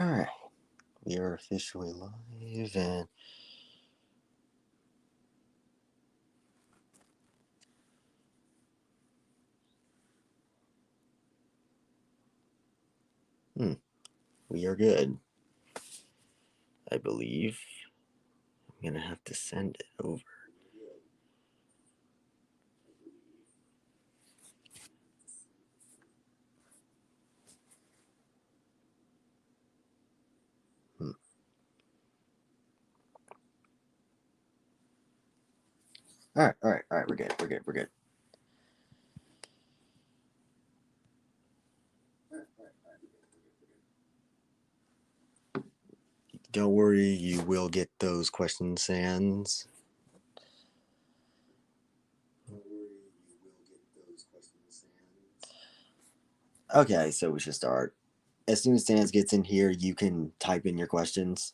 Alright, we are officially live and we are good. I believe I'm gonna have to send it over. Alright, we're good. Don't worry, you will get those questions, Sans. Okay, so we should start. As soon as Sans gets in here, you can type in your questions.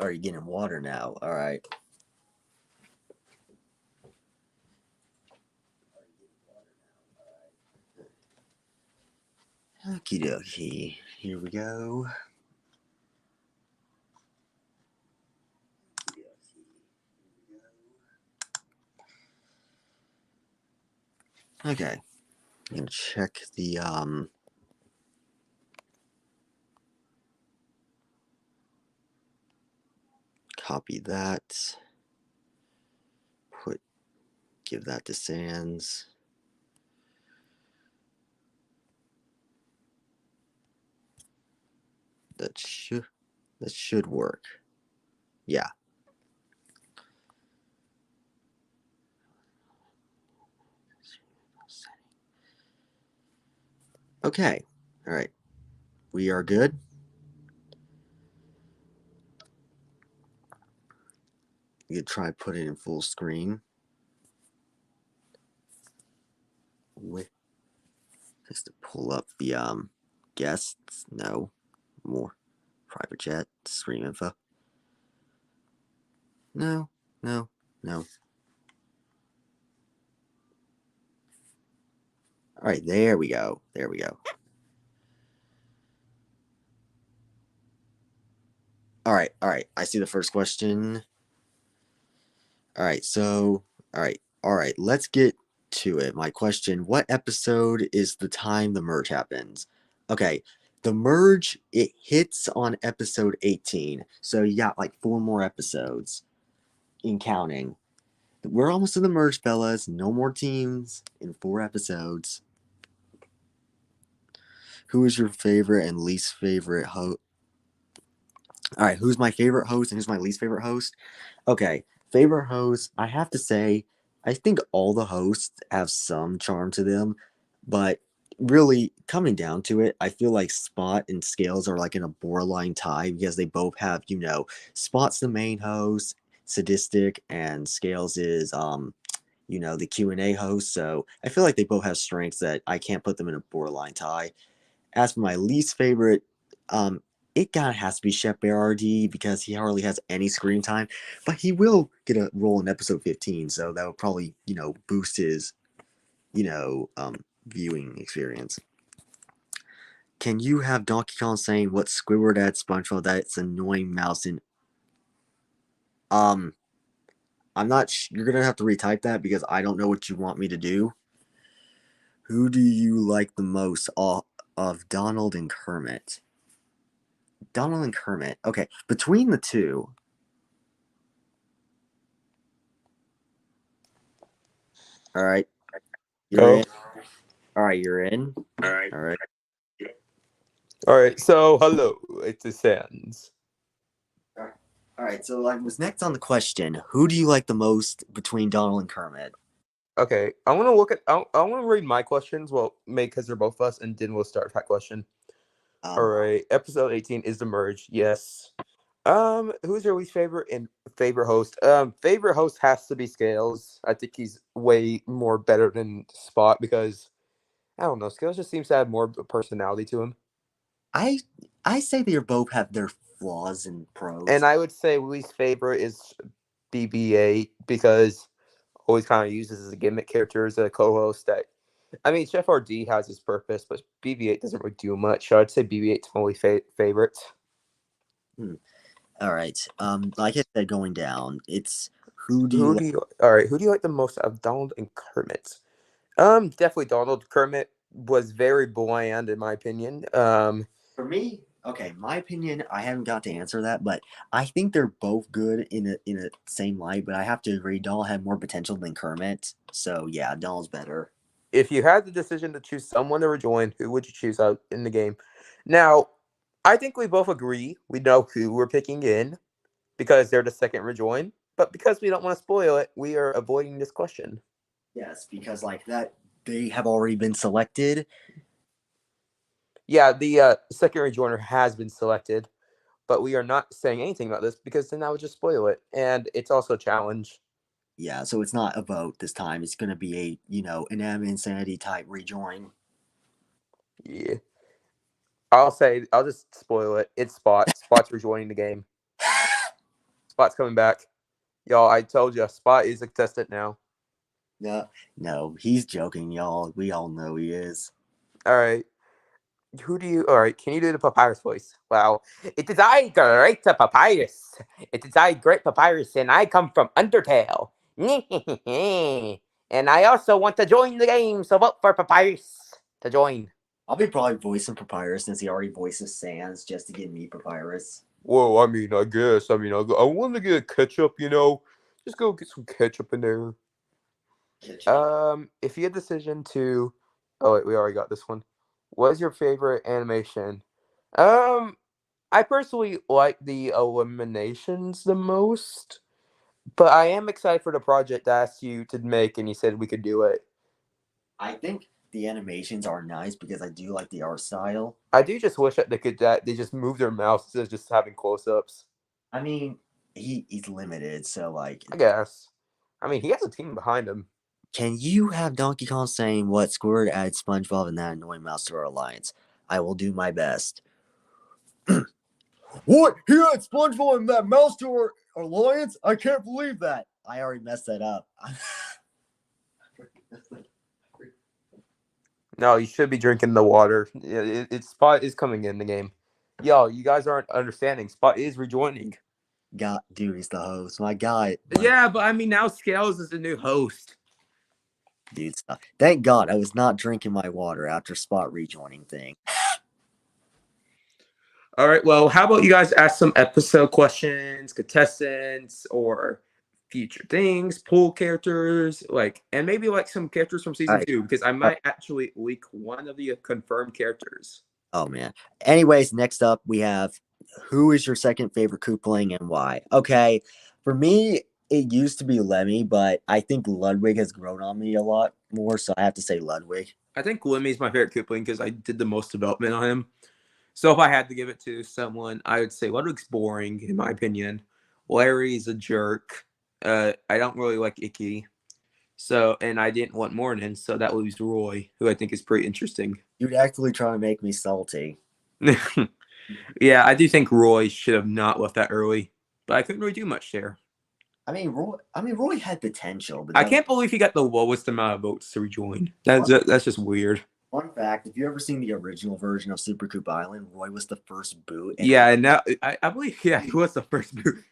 Are you getting water now? Alright. Okie dokie. Here we go. Okay. I'm gonna check the copy that. Give that to Sans. That should work. Yeah. Okay. All right. We are good. You could try put it in full screen. Just to pull up the guests. No. More. Private chat. Stream info. No. All right, there we go. All right. I see the first question. All right, let's get to it. My question, what episode is the time the merge happens? Okay, the merge, it hits on episode 18. So you got like 4 more episodes in counting. We're almost to the merge, fellas. No more teams in 4 episodes. Who is your favorite and least favorite host? All right, who's my favorite host and who's my least favorite host? Okay, favorite host, I have to say, I think all the hosts have some charm to them, but really coming down to it, I feel like Spot and Scales are like in a borderline tie because they both have, Spot's the main host, sadistic, and Scales is the Q&A host. So I feel like they both have strengths that I can't put them in a borderline tie. As for my least favorite, it kind of has to be Chef Berardi because he hardly has any screen time, but he will get a role in episode 15, so that would probably, boost his, viewing experience. Can you have Donkey Kong saying what Squidward at SpongeBob that's annoying mouse in? I'm not. You're gonna have to retype that because I don't know what you want me to do. Who do you like the most of Donald and Kermit? Donald and Kermit. Okay, between the two. All right, you're in. All right, you're in. All right. All right. So hello, it's the Sands. All right. So I was next on the question. Who do you like the most between Donald and Kermit? Okay, I want to look at. I want to read my questions. Well, because they're both of us, and then we'll start that question. All right. Episode 18 is the merge. Yes. Who's your least favorite and favorite host? Favorite host has to be Scales. I think he's way more better than Spot because I don't know. Scales just seems to have more personality to him. I say they both have their flaws and pros. And I would say least favorite is BB-8 because always kind of uses as a gimmick character as a co-host. That I mean, Chef RD has his purpose, but BB-8 doesn't really do much. So I'd say BB-8's my only favorite. All right. Like I said, going down, it's Who do you? All right, who do you like the most out of Donald and Kermit? Definitely Donald. Kermit was very bland in my opinion. For me, okay, my opinion, I haven't got to answer that, but I think they're both good in a same light. But I have to agree, Donald had more potential than Kermit. So yeah, Donald's better. If you had the decision to choose someone to rejoin, who would you choose out in the game? Now, I think we both agree we know who we're picking in because they're the second rejoin. But because we don't want to spoil it, we are avoiding this question. Yes, because like that, they have already been selected. Yeah, the second rejoiner has been selected, but we are not saying anything about this because then I would just spoil it, and it's also a challenge. Yeah, so it's not a vote this time. It's gonna be a an M insanity type rejoin. Yeah, I'll just spoil it. It's Spot. Spot's rejoining the game. Spot's coming back, y'all. I told you, Spot is a contestant now. No, no, he's joking, y'all. We all know he is. All right. Who do you? All right, can you do the papyrus voice? Wow, it is I, great papyrus. It is I, great papyrus, and I come from Undertale. And I also want to join the game, so vote for papyrus to join. I'll be probably voicing Papyrus since he already voices Sans just to get me Papyrus. Well, I mean, I guess. I mean, I want to get ketchup. Just go get some ketchup in there. If you had the decision to, oh wait, we already got this one. What is your favorite animation? Um, I personally like the eliminations the most, but I am excited for the project I asked you to make, and you said we could do it. I think the animations are nice because I do like the art style. I do just wish that they just move their mouths instead of just having close-ups. I mean, he's limited, so like, I guess. I mean, he has a team behind him. can you have Donkey Kong saying what Squidward added SpongeBob and that annoying mouse to our alliance? I will do my best. What? He had SpongeBob and that mouse to our alliance? I can't believe that. I already messed that up. No, you should be drinking the water. Spot is coming in the game. Yo, you guys aren't understanding. Spot is rejoining. God, dude, he's the host. My God. Yeah, but I mean, now Scales is the new host. Dude, stop. Thank God I was not drinking my water after Spot rejoining thing. All right. Well, how about you guys ask some episode questions, contestants, or future things, pool characters, and maybe some characters from season Right. 2, because I might actually leak one of the confirmed characters. Oh man. Anyways, next up we have who is your second favorite Koopaling and why? Okay, for me it used to be Lemmy, but I think Ludwig has grown on me a lot more, so I have to say Ludwig. I think Limmy's my favorite Kipling because I did the most development on him. So if I had to give it to someone, I would say Ludwig's boring, in my opinion. Larry's a jerk. I don't really like Icky. So, and I didn't want Mornin, so that leaves Roy, who I think is pretty interesting. You'd actually try to make me salty. Yeah, I do think Roy should have not left that early, but I couldn't really do much there. I mean, Roy had potential, but I can't believe he got the lowest amount of votes to rejoin. That's just weird. Fun fact: if you ever seen the original version of Super Koopa Island, Roy was the first boot. Yeah, and now I believe he was the first boot.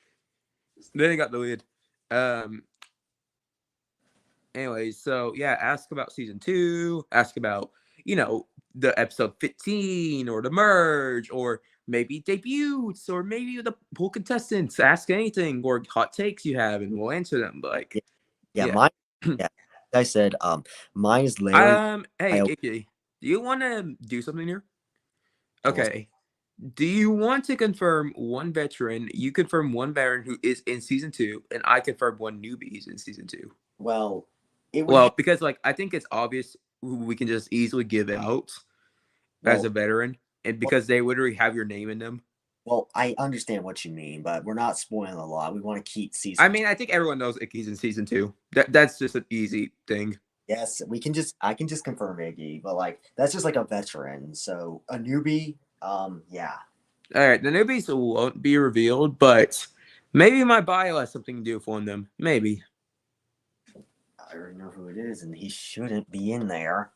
Then he got the lead. Anyways, so yeah, ask about season 2. Ask about the episode 15 or the merge or maybe debuts or maybe the pool contestants. Ask anything or hot takes you have, and we'll answer them. But Mine. Yeah, I said, mine is Larry. Hey, Icky, do you want to do something here? Okay. Do you want to confirm one veteran? You confirm one veteran who is in season 2, and I confirm one newbie is in season 2. Well, because I think it's obvious who we can just easily give out as a veteran, and because they literally have your name in them. Well, I understand what you mean, but we're not spoiling a lot. We want to keep season. I mean, I think everyone knows Icky's in season 2. That's just an easy thing. Yes, I can just confirm Iggy, but that's just like a veteran. So a newbie, yeah. All right, the newbies won't be revealed, but maybe my bio has something to do with them. Maybe. I already know who it is, and he shouldn't be in there.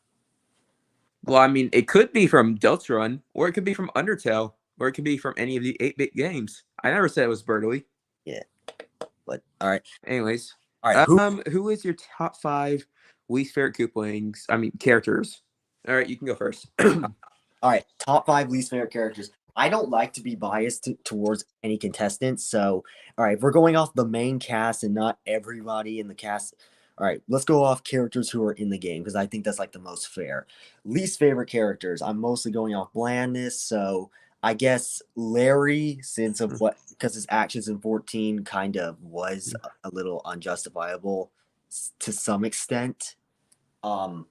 Well, I mean, it could be from Deltarune, or it could be from Undertale, or it could be from any of the 8-bit games. I never said it was Bertley. Yeah, but all right. Anyways, All right, who? who is your top 5 least favorite Koopalings? I mean, characters. All right, you can go first. All right, top 5 least favorite characters. I don't like to be biased towards any contestants. So, all right, if we're going off the main cast and not everybody in the cast. All right, let's go off characters who are in the game because I think that's like the most fair. Least favorite characters. I'm mostly going off blandness. So, I guess Larry, since of what, because his actions in 14 kind of was a little unjustifiable to some extent. Um,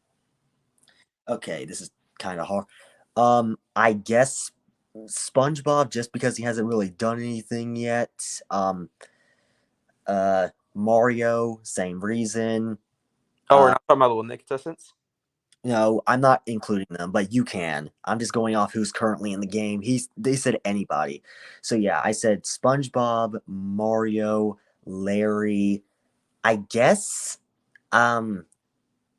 okay, this is kind of hard. I guess SpongeBob just because he hasn't really done anything yet. Mario, same reason. Oh, we're not talking about the little contestants? No, I'm not including them, but you can. I'm just going off who's currently in the game. They said anybody. So yeah, I said SpongeBob, Mario, Larry. I guess I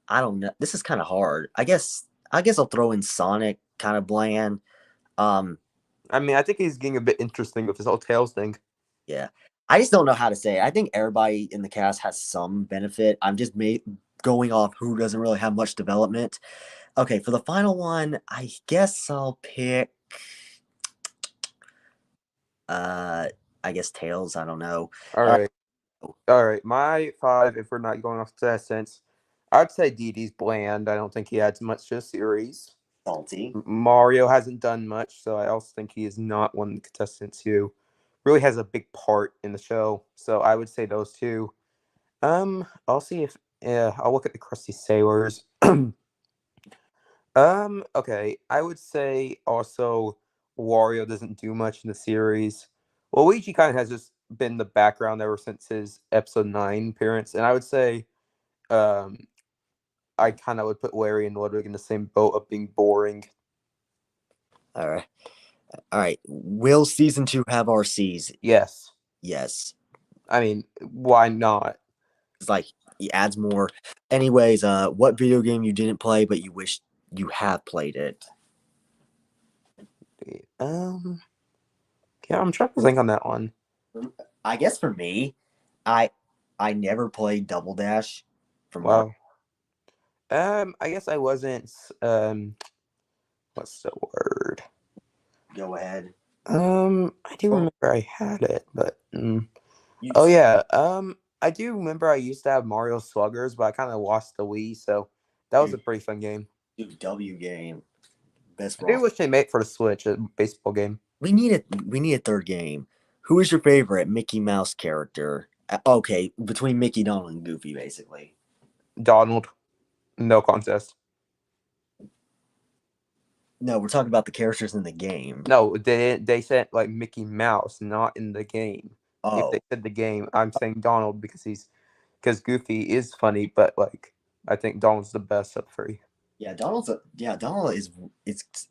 don't know. This is kind of hard. I guess I'll throw in Sonic, kind of bland. Um I mean, I think he's getting a bit interesting with this whole Tails thing. Yeah. I just don't know how to say it. I think everybody in the cast has some benefit. I'm just going off who doesn't really have much development. Okay, for the final one, I guess I'll pick uh I guess Tails, I don't know. All Uh right. All right. My 5, if we're not going off to that sense, I'd say Dee Dee's bland. I don't think he adds much to the series. Salty. Mario hasn't done much, so I also think he is not one of the contestants who really has a big part in the show. So I would say those two. I'll see if I'll look at the Krusty Sailors. Okay, I would say also Wario doesn't do much in the series. Luigi kind of has just been the background ever since his episode 9 appearance, and I would say um I kind of would put Larry and Ludwig in the same boat of being boring. All right. All right. Will season 2 have RCs? Yes. Yes. I mean, why not? It's like he adds more. Anyways, what video game you didn't play but you wish you have played it? Um, yeah, I'm trying to think on that one. I guess for me, I I never played Double Dash for Mario. Wow. I guess I wasn't. What's the word? Go ahead. I do remember I had it, but You oh yeah. I do remember I used to have Mario Sluggers, but I kind of lost the Wii, so that was a pretty fun game. W game. Best I do roster. wish they made it for the Switch, a baseball game. We need a third game. Who is your favorite Mickey Mouse character? Okay, between Mickey, Donald, and Goofy, basically. Donald, no contest. No, we're talking about the characters in the game. No, they said like Mickey Mouse, not in the game. If Oh, they said the game, I'm saying Donald because Goofy is funny, but like I think Donald's the best of 3. yeah, Donald is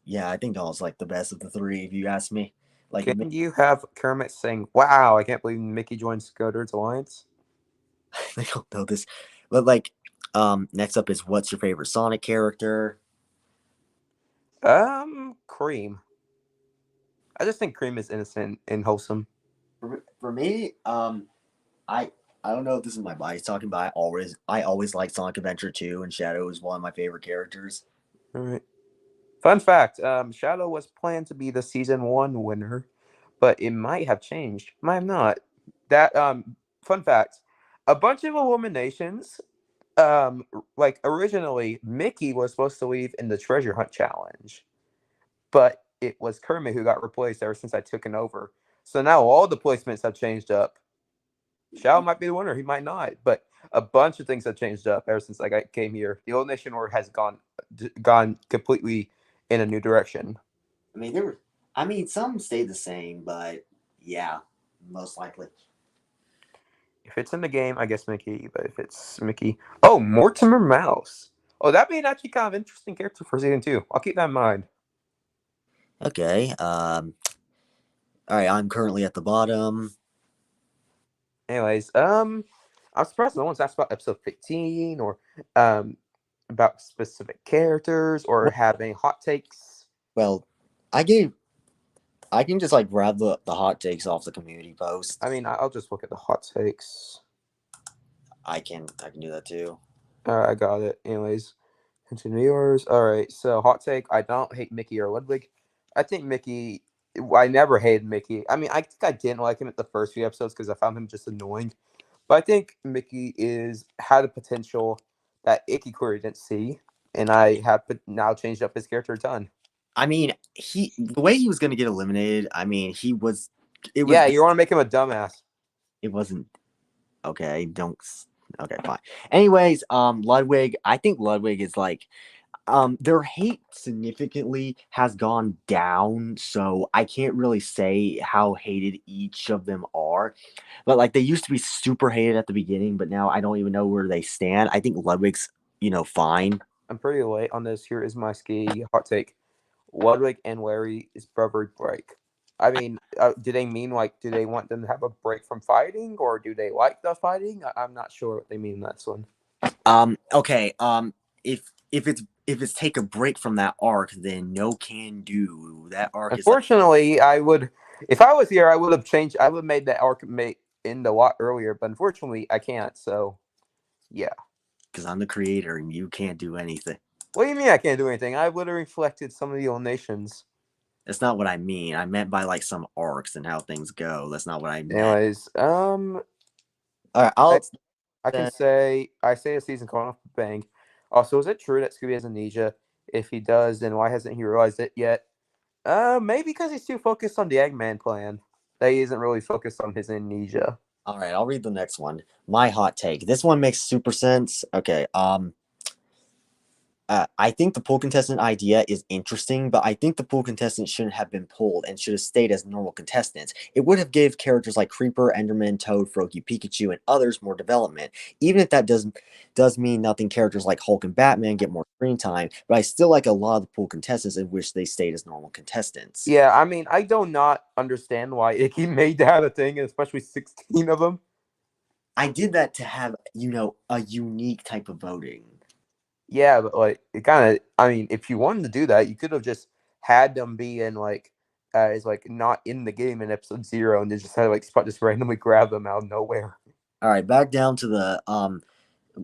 yeah. I think Donald's like the best of the three, if you ask me. Like, Can you have Kermit saying, "Wow, I can't believe Mickey joined Scooter's Alliance"? I don't know this, but like, next up is what's your favorite Sonic character? Cream. I just think Cream is innocent and wholesome. For me, I I don't know if this is my bias talking, but I always like Sonic Adventure 2, and Shadow is one of my favorite characters. All right. Fun fact: Shadow was planned to be the season 1 winner, but it might have changed. Might have not. That fun fact: a bunch of eliminations. Like originally, Mickey was supposed to leave in the treasure hunt challenge, but it was Kermit who got replaced ever since I took it over. So now all the placements have changed up. Shao might be the winner, he might not, but a bunch of things have changed up ever since I came here. The old nation order has gone completely in a new direction. Some stayed the same, but yeah, most likely. If it's in the game, I guess Mickey. But if it's Mickey, oh, Mortimer Mouse. Oh, that'd be an actually kind of interesting character for season 2. I'll keep that in mind. Okay. All right, I'm currently at the bottom. Anyways, I'm surprised no one's asked about episode 15 or um about specific characters or Well, having hot takes. well, I gave. I can just like grab the hot takes off the community post. I mean, I'll just look at the hot takes. I can do that too. All right, I got it. Anyways, continue yours. All right, so hot take: I don't hate Mickey or Ludwig. I think Mickey. I never hated Mickey. I mean, I think I didn't like him at the first few episodes because I found him just annoying. But I think Mickey is had a potential that Icky Query didn't see, and I have now changed up his character a ton. I mean, the way he was gonna get eliminated. I mean, he was. It was. Yeah, you want to make him a dumbass. It wasn't okay. Don't. Okay, fine. Anyways, Ludwig. I think Ludwig is like their hate significantly has gone down, so I can't really say how hated each of them are. But like they used to be super hated at the beginning, but now I don't even know where they stand. I think Ludwig's, fine. I'm pretty late on this. Here is my ski hot take. Ludwig and Larry is brother break. I mean, do they mean like, do they want them to have a break from fighting, or do they like the fighting? I'm not sure what they mean in that one. Okay. If it's take a break from that arc, then no can do. That arc is like Unfortunately, I would, if I was here, I would have changed. I would have made that arc end a lot earlier, but unfortunately, I can't. So, yeah. because I'm the creator and you can't do anything. What do you mean I can't do anything? I would have reflected some of the eliminations. That's not what I mean. I meant by like some arcs and how things go. That's not what I meant. Anyways, All right, I'll. I can say I say a season coming off the bang. Also, is it true that Scooby has amnesia? If he does, then why hasn't he realized it yet? Maybe because he's too focused on the Eggman plan. That he isn't really focused on his amnesia. All right, I'll read the next one. My hot take. This one makes super sense. Okay. I think the pool contestant idea is interesting, but I think the pool contestants shouldn't have been pulled and should have stayed as normal contestants. It would have gave characters like Creeper, Enderman, Toad, Froakie, Pikachu, and others more development. Even if that does mean nothing, characters like Hulk and Batman get more screen time, but I still like a lot of the pool contestants and wish they stayed as normal contestants. Yeah, I mean, I do not understand why Icky made that a thing, especially 16 of them. I did that to have, a unique type of voting. Yeah, but like it kind of. I mean, if you wanted to do that, you could have just had them be in like as like not in the game in episode 0, and they just had like Spot just randomly grab them out of nowhere. All right, back down to the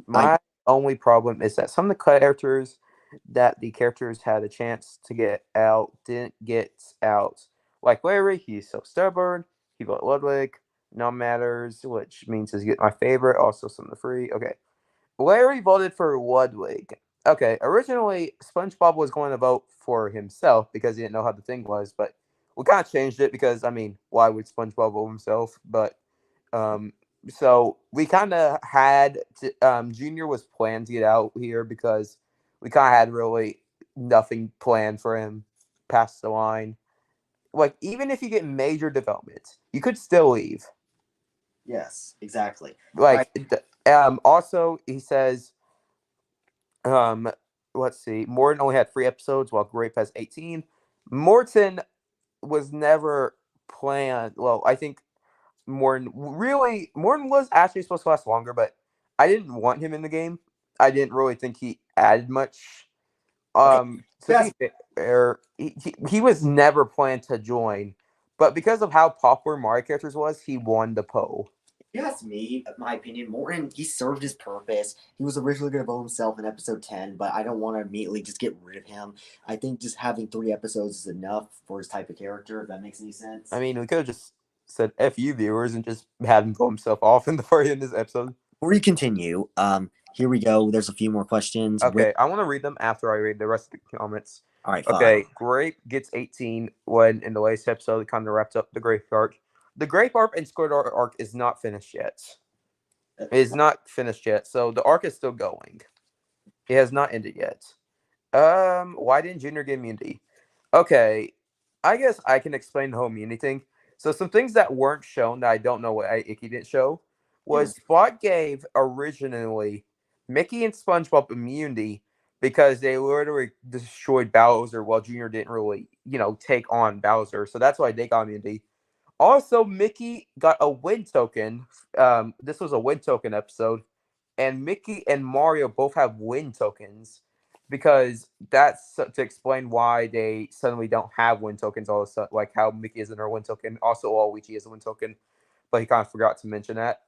My only problem is that some of the characters that the characters had a chance to get out didn't get out. Like Larry, he's so stubborn. He voted Ludwig. No matters, which means he's my favorite. Also, some of the free. Okay, Larry voted for Ludwig. Okay, originally SpongeBob was going to vote for himself because he didn't know how the thing was, but we kind of changed it because I mean, why would SpongeBob vote himself? But um, so we kind of had Junior was planned to get out here because we kind of had really nothing planned for him past the line. Like even if you get major development, you could still leave. yes, exactly. All right. Like also he says Um, let's see. Morton only had 3 episodes, while Grape has 18. Morton was never planned. Well, I think Morton was actually supposed to last longer, but I didn't want him in the game. I didn't really think he added much. Okay. To be fair, he was never planned to join, but because of how popular Mario characters was, he won the poll. You ask me, my opinion, Morton, he served his purpose. He was originally going to vote himself in episode 10, but I don't want to immediately just get rid of him. I think just having 3 episodes is enough for his type of character, if that makes any sense. I mean, we could have just said "F you, viewers" and just had him go himself off in the very end of this episode. Before we continue, here we go. There's a few more questions. Okay, I want to read them after I read the rest of the comments. All right, fine. Okay, Grape gets 18 when in the latest episode it kind of wraps up the Grape arc. The Grape arc and Squidward arc is not finished yet. It is not finished yet, so the arc is still going. It has not ended yet. Why didn't Junior get immunity? Okay, I guess I can explain the whole immunity thing. So some things that weren't shown that I don't know why Icky didn't show was Spot gave originally Mickey and SpongeBob immunity because they literally destroyed Bowser while Junior didn't really, take on Bowser. So that's why they got immunity. Also, Mickey got a win token. This was a win token episode, and Mickey and Mario both have win tokens because that's to explain why they suddenly don't have win tokens all of a sudden, like how Mickey isn't a win token. Also, Luigi is a win token, but he kind of forgot to mention that.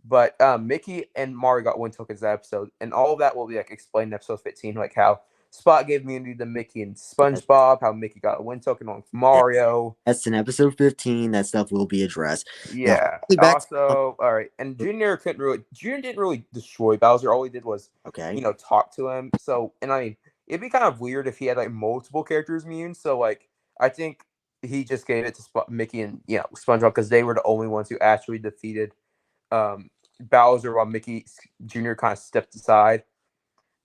But Mickey and Mario got win tokens that episode, and all of that will be like explained in episode 15, like how Spot gave immunity to Mickey and Yes, SpongeBob, how Mickey got a win token on yes. Mario. That's in episode 15. That stuff will be addressed. Now, Yeah. back to Also, all right, and Junior couldn't really. Junior didn't really destroy Bowser. All he did was, okay. talk to him. So, and I mean, it'd be kind of weird if he had like multiple characters immune. So, like, I think he just gave it to Mickey and SpongeBob because they were the only ones who actually defeated Bowser while Mickey Junior kind of stepped aside.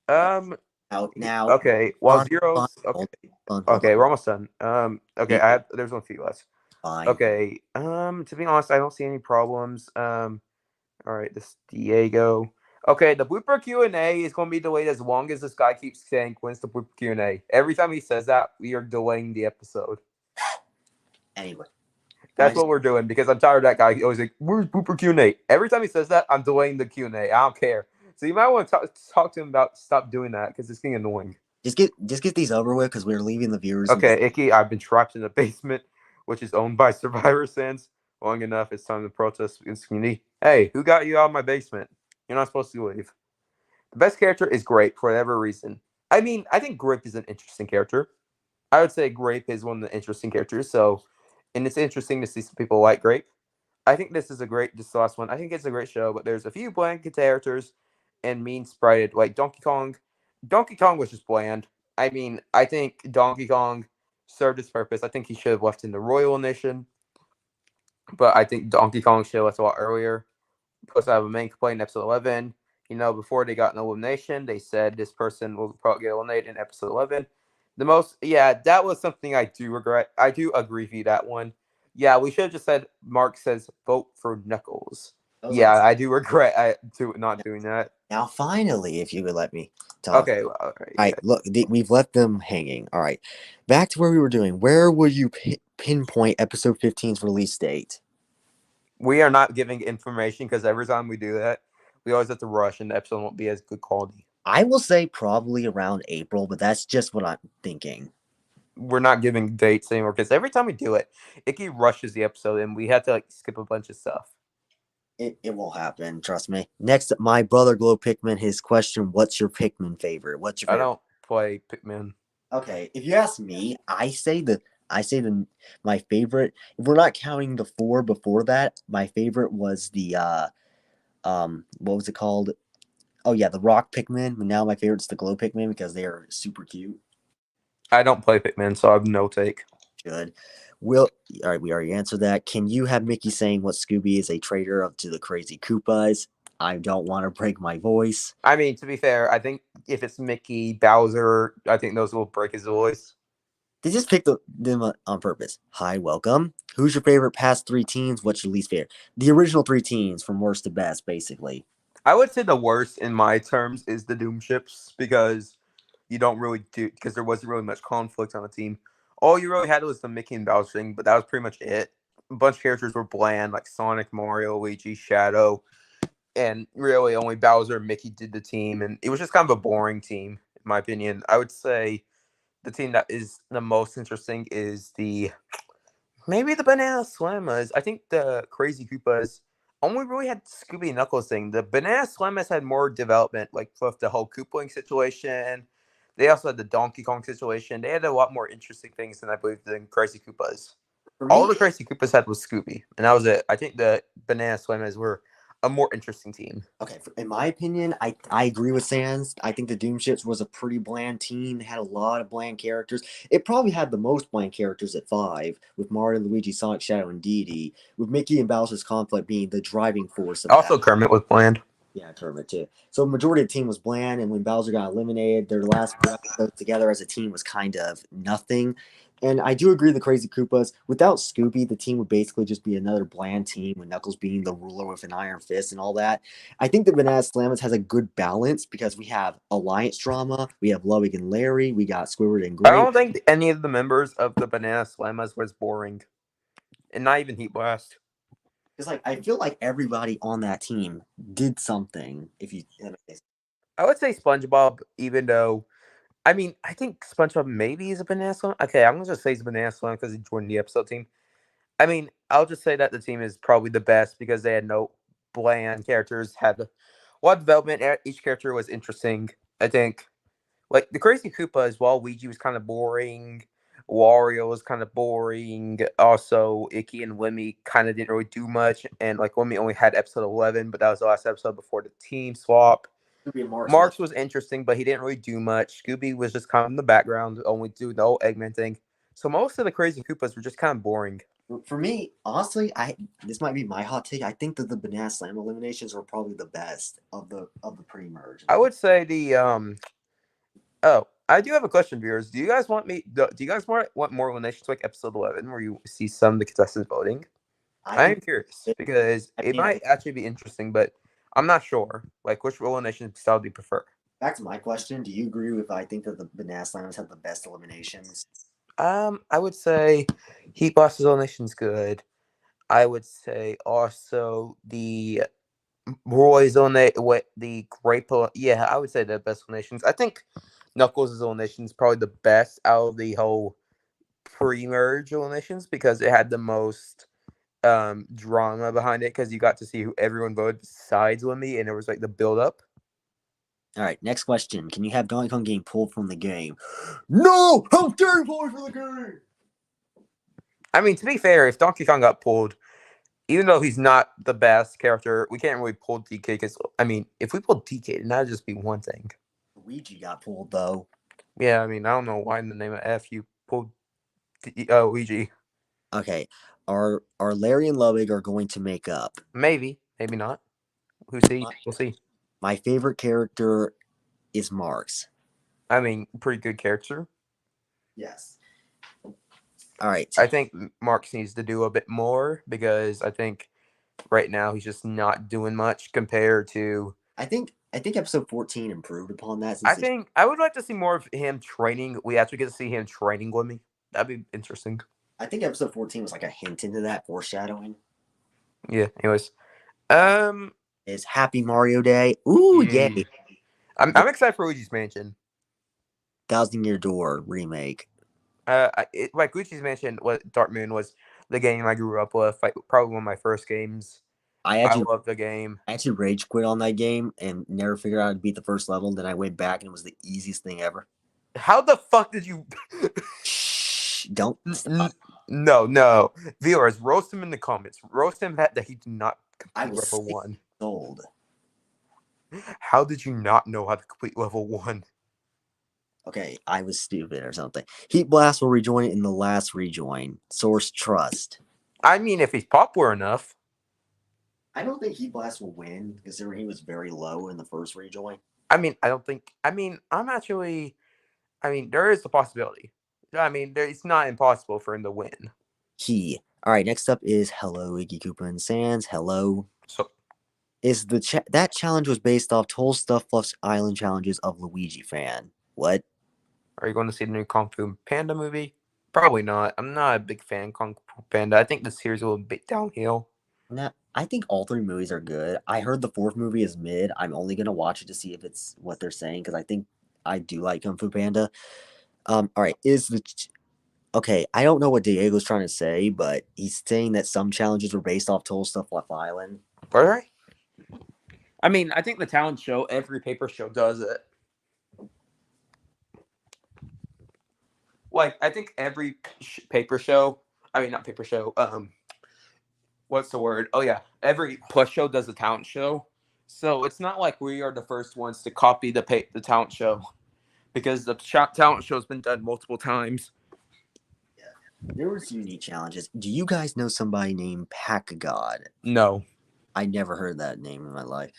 Yes. Um. Now, Okay. While Zero's okay. hold on. Okay, we're almost done. Okay, there's one for you left. Fine. Okay. To be honest, I don't see any problems. All right, this Diego. Okay, the blooper Q&A is going to be delayed as long as this guy keeps saying when's the blooper Q&A. Every time he says that, we are delaying the episode. Anyway, That's what we're doing because I'm tired of that guy. He always like, where's blooper Q&A? Every time he says that, I'm delaying the Q&A. I don't care. So you might want to talk to him about stop doing that because it's getting annoying. Just get these over with because we're leaving the viewers. Okay, Icky, I've been trapped in the basement, which is owned by Survivor Sans. Long enough, it's time to protest against the community. Hey, who got you out of my basement? You're not supposed to leave. The best character is Grape for whatever reason. I mean, I think Grape is an interesting character. I would say Grape is one of the interesting characters. So, and it's interesting to see some people like Grape. I think this is this last one. I think it's a great show, but there's a few bland characters and mean sprited like Donkey Kong. Donkey Kong was just bland. I mean, I think Donkey Kong served his purpose. I think he should have left in the Royal Nation, but I think Donkey Kong should have left a lot earlier. Plus, I have a main complaint in episode 11. Before they got an elimination, they said this person will probably get eliminated in episode 11. That was something I do regret. I do agree with you that one. Yeah, we should have just said Mark says vote for Knuckles. Yeah, I do regret not doing that. Now, finally, if you would let me talk. Okay, well, all right. All right, look, we've left them hanging. All right, back to where we were doing. Where would you pinpoint episode 15's release date? We are not giving information because every time we do that, we always have to rush and the episode won't be as good quality. I will say probably around April, but that's just what I'm thinking. We're not giving dates anymore because every time we do it, Icky rushes the episode and we have to skip a bunch of stuff. It won't happen, trust me. Next, my brother Glow Pikmin, his question, what's your Pikmin favorite? What's your favorite? I don't play Pikmin. Okay, if you ask me, I say my favorite, if we're not counting the 4 before that, my favorite was the what was it called? Oh yeah, the rock Pikmin, but now my favorite's the glow Pikmin because they are super cute. I don't play Pikmin, so I have no take. Good. All right, we already answered that. Can you have Mickey saying what Scooby is a traitor to the crazy Koopas? I don't want to break my voice. I mean, to be fair, I think if it's Mickey, Bowser, I think those will break his voice. They just picked them on purpose. Hi, welcome. Who's your favorite past 3 teams? What's your least favorite? The original 3 teams from worst to best, basically. I would say the worst in my terms is the Doom Ships because there wasn't really much conflict on the team. All you really had was the Mickey and Bowser thing, but that was pretty much it. A bunch of characters were bland, like Sonic, Mario, Luigi, Shadow, and really only Bowser and Mickey did the team, and it was just kind of a boring team, in my opinion. I would say the team that is the most interesting is maybe the Banana Slammers. I think the Crazy Koopas only really had Scooby and Knuckles thing. The Banana Slammers had more development, like with the whole Koopaing situation. They also had the Donkey Kong situation. They had a lot more interesting things than I believe than Crazy Koopas. All the Crazy Koopas had was Scooby, and that was it. I think the Banana Slammers were a more interesting team. Okay, in my opinion, I agree with Sans. I think the Doom Ships was a pretty bland team. They had a lot of bland characters. It probably had the most bland characters at 5, with Mario, Luigi, Sonic, Shadow, and Dee, with Mickey and Bowser's conflict being the driving force of Also, that. Kermit was bland. Yeah, Kermit too. So the majority of the team was bland, and when Bowser got eliminated, their last episodes together as a team was kind of nothing. And I do agree the Crazy Koopas, without Scooby, the team would basically just be another bland team with Knuckles being the ruler with an iron fist and all that. I think the Banana Slammers has a good balance because we have alliance drama, we have Ludwig and Larry, we got Squidward and Grape. I don't think any of the members of the Banana Slammers was boring. and not even Heat Blast. Because like I feel like everybody on that team did something. If you, I would say SpongeBob, even though I mean I think SpongeBob maybe is a banana slam. Okay, I'm gonna just say he's a banana slam because he joined the episode team. I mean, I'll just say that the team is probably the best because they had no bland characters, had a lot of development. Each character was interesting. I think, like the Crazy Koopa as well. Ouija was kind of boring. Wario was kind of boring. Also, Icky and Lemmy kind of didn't really do much, and like Lemmy only had episode 11, but that was the last episode before the team swap. Marks was interesting, but he didn't really do much. Scooby was just kind of in the background, only doing the whole Eggman thing. So most of the Crazy Koopas were just kind of boring. for me, honestly, this might be my hot take. I think that the Banana Slam eliminations were probably the best of the pre-merge. I would say the Oh, I do have a question, viewers. Do you guys want me? Do you guys want more eliminations like episode 11, where you see some of the contestants voting? I am curious because it might actually be interesting, but I'm not sure. Like, which elimination style do you prefer? Back to my question: do you agree with I think that the Banana Slams have the best eliminations? I would say Heat Blast elimination's good. I would say also the Roy's on the Grape. Yeah, I would say the best eliminations. I think Knuckles' elimination is probably the best out of the whole pre-merge eliminations because it had the most drama behind it because you got to see who everyone voted besides Lemmy, and it was like the build up. All right, next question: can you have Donkey Kong getting pulled from the game? No, how dare you pull from the game? I mean, to be fair, if Donkey Kong got pulled, even though he's not the best character, we can't really pull DK because I mean, if we pulled DK, then that'd just be one thing. Luigi got pulled though. Yeah, I mean, I don't know why in the name of F you pulled Luigi. Okay, are Larry and Ludwig are going to make up? Maybe, maybe not. We'll see. We'll see. My favorite character is Marks. I mean, pretty good character. Yes. All right. I think Marks needs to do a bit more because I think right now he's just not doing much compared to. I think episode 14 improved upon that. I think I would like to see more of him training. We actually get to see him training with me. That'd be interesting. I think episode 14 was like a hint into that foreshadowing. Yeah. Anyways, is Happy Mario Day. Ooh, yay! I'm excited for Luigi's Mansion. Thousand Year Door remake. Like Luigi's Mansion, what Dark Moon was the game I grew up with. Like, probably one of my first games. I love the game. I actually rage quit on that game and never figured out how to beat the first level. Then I went back and it was the easiest thing ever. How the fuck did you? Shh! Don't. No. Viewers, roast him in the comments. Roast him that he did not complete level 1. Old. How did you not know how to complete level 1? Okay, I was stupid or something. Heat Blast will rejoin it in the last rejoin. Source Trust. I mean, if he's popular enough. I don't think Heat Blast will win considering he was very low in the first rejoin. I mean, I don't think. I mean, there is a possibility. I mean, it's not impossible for him to win. All right, next up is Hello, Iggy Koopa and Sans. Hello. So, is that challenge was based off Toll Stuff Fluff's Island challenges of Luigi fan. What? Are you going to see the new Kung Fu Panda movie? Probably not. I'm not a big fan of Kung Fu Panda. I think the series will be a bit downhill. Nah, I think all 3 movies are good. I heard the 4th movie is mid. I'm only gonna watch it to see if it's what they're saying because I think I do like Kung Fu Panda. All right, okay? I don't know what Diego's trying to say, but he's saying that some challenges were based off Toll Stuff Fluff Island. All right. I mean, I think the talent show, every paper show does it. Like, I think every paper show, not paper show, what's the word? Oh, yeah. Every plus show does a talent show. So it's not like we are the first ones to copy the talent show because the talent show has been done multiple times. Yeah. There was unique challenges. Do you guys know somebody named Pack God? No. I never heard that name in my life.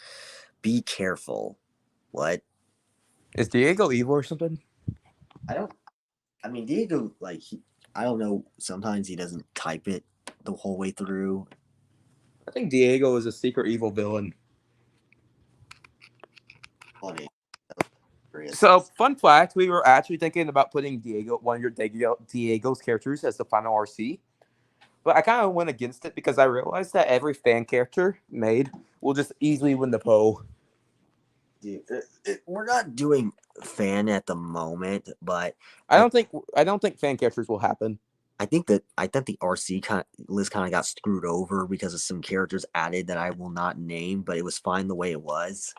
Be careful. What? Is Diego evil or something? Diego, I don't know. Sometimes he doesn't type it the whole way through. I think Diego is a secret evil villain. Funny. So, fun fact, we were actually thinking about putting one of your Diego's characters as the final RC. But I kind of went against it because I realized that every fan character made will just easily win the poll. Dude, we're not doing fan at the moment, but I don't think fan characters will happen. I think the RC list kind of got screwed over because of some characters added that I will not name, but it was fine the way it was.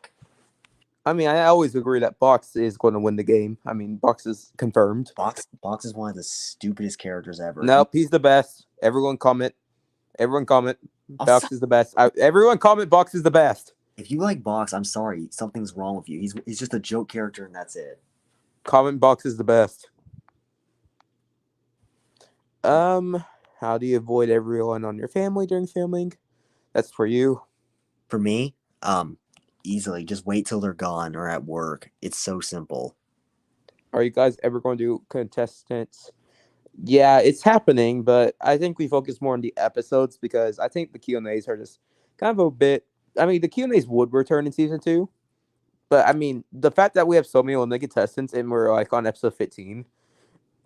I mean, I always agree that Box is going to win the game. I mean, Box is confirmed. Box is one of the stupidest characters ever. Nope, he's the best. Everyone comment. Everyone comment. So- Box is the best. Everyone comment. Box is the best. if you like Box, I'm sorry, something's wrong with you. He's just a joke character and that's it. Comment. Box is the best. How do you avoid everyone on your family during filming? That's for you. For me, easily just wait till they're gone or at work. It's so simple. Are you guys ever going to do contestants? Yeah, it's happening, but I think we focus more on the episodes because I think the Q&As are just kind of a bit. I mean, the Q&As would return in season 2, but I mean, the fact that we have so many eliminated contestants and we're like on episode 15,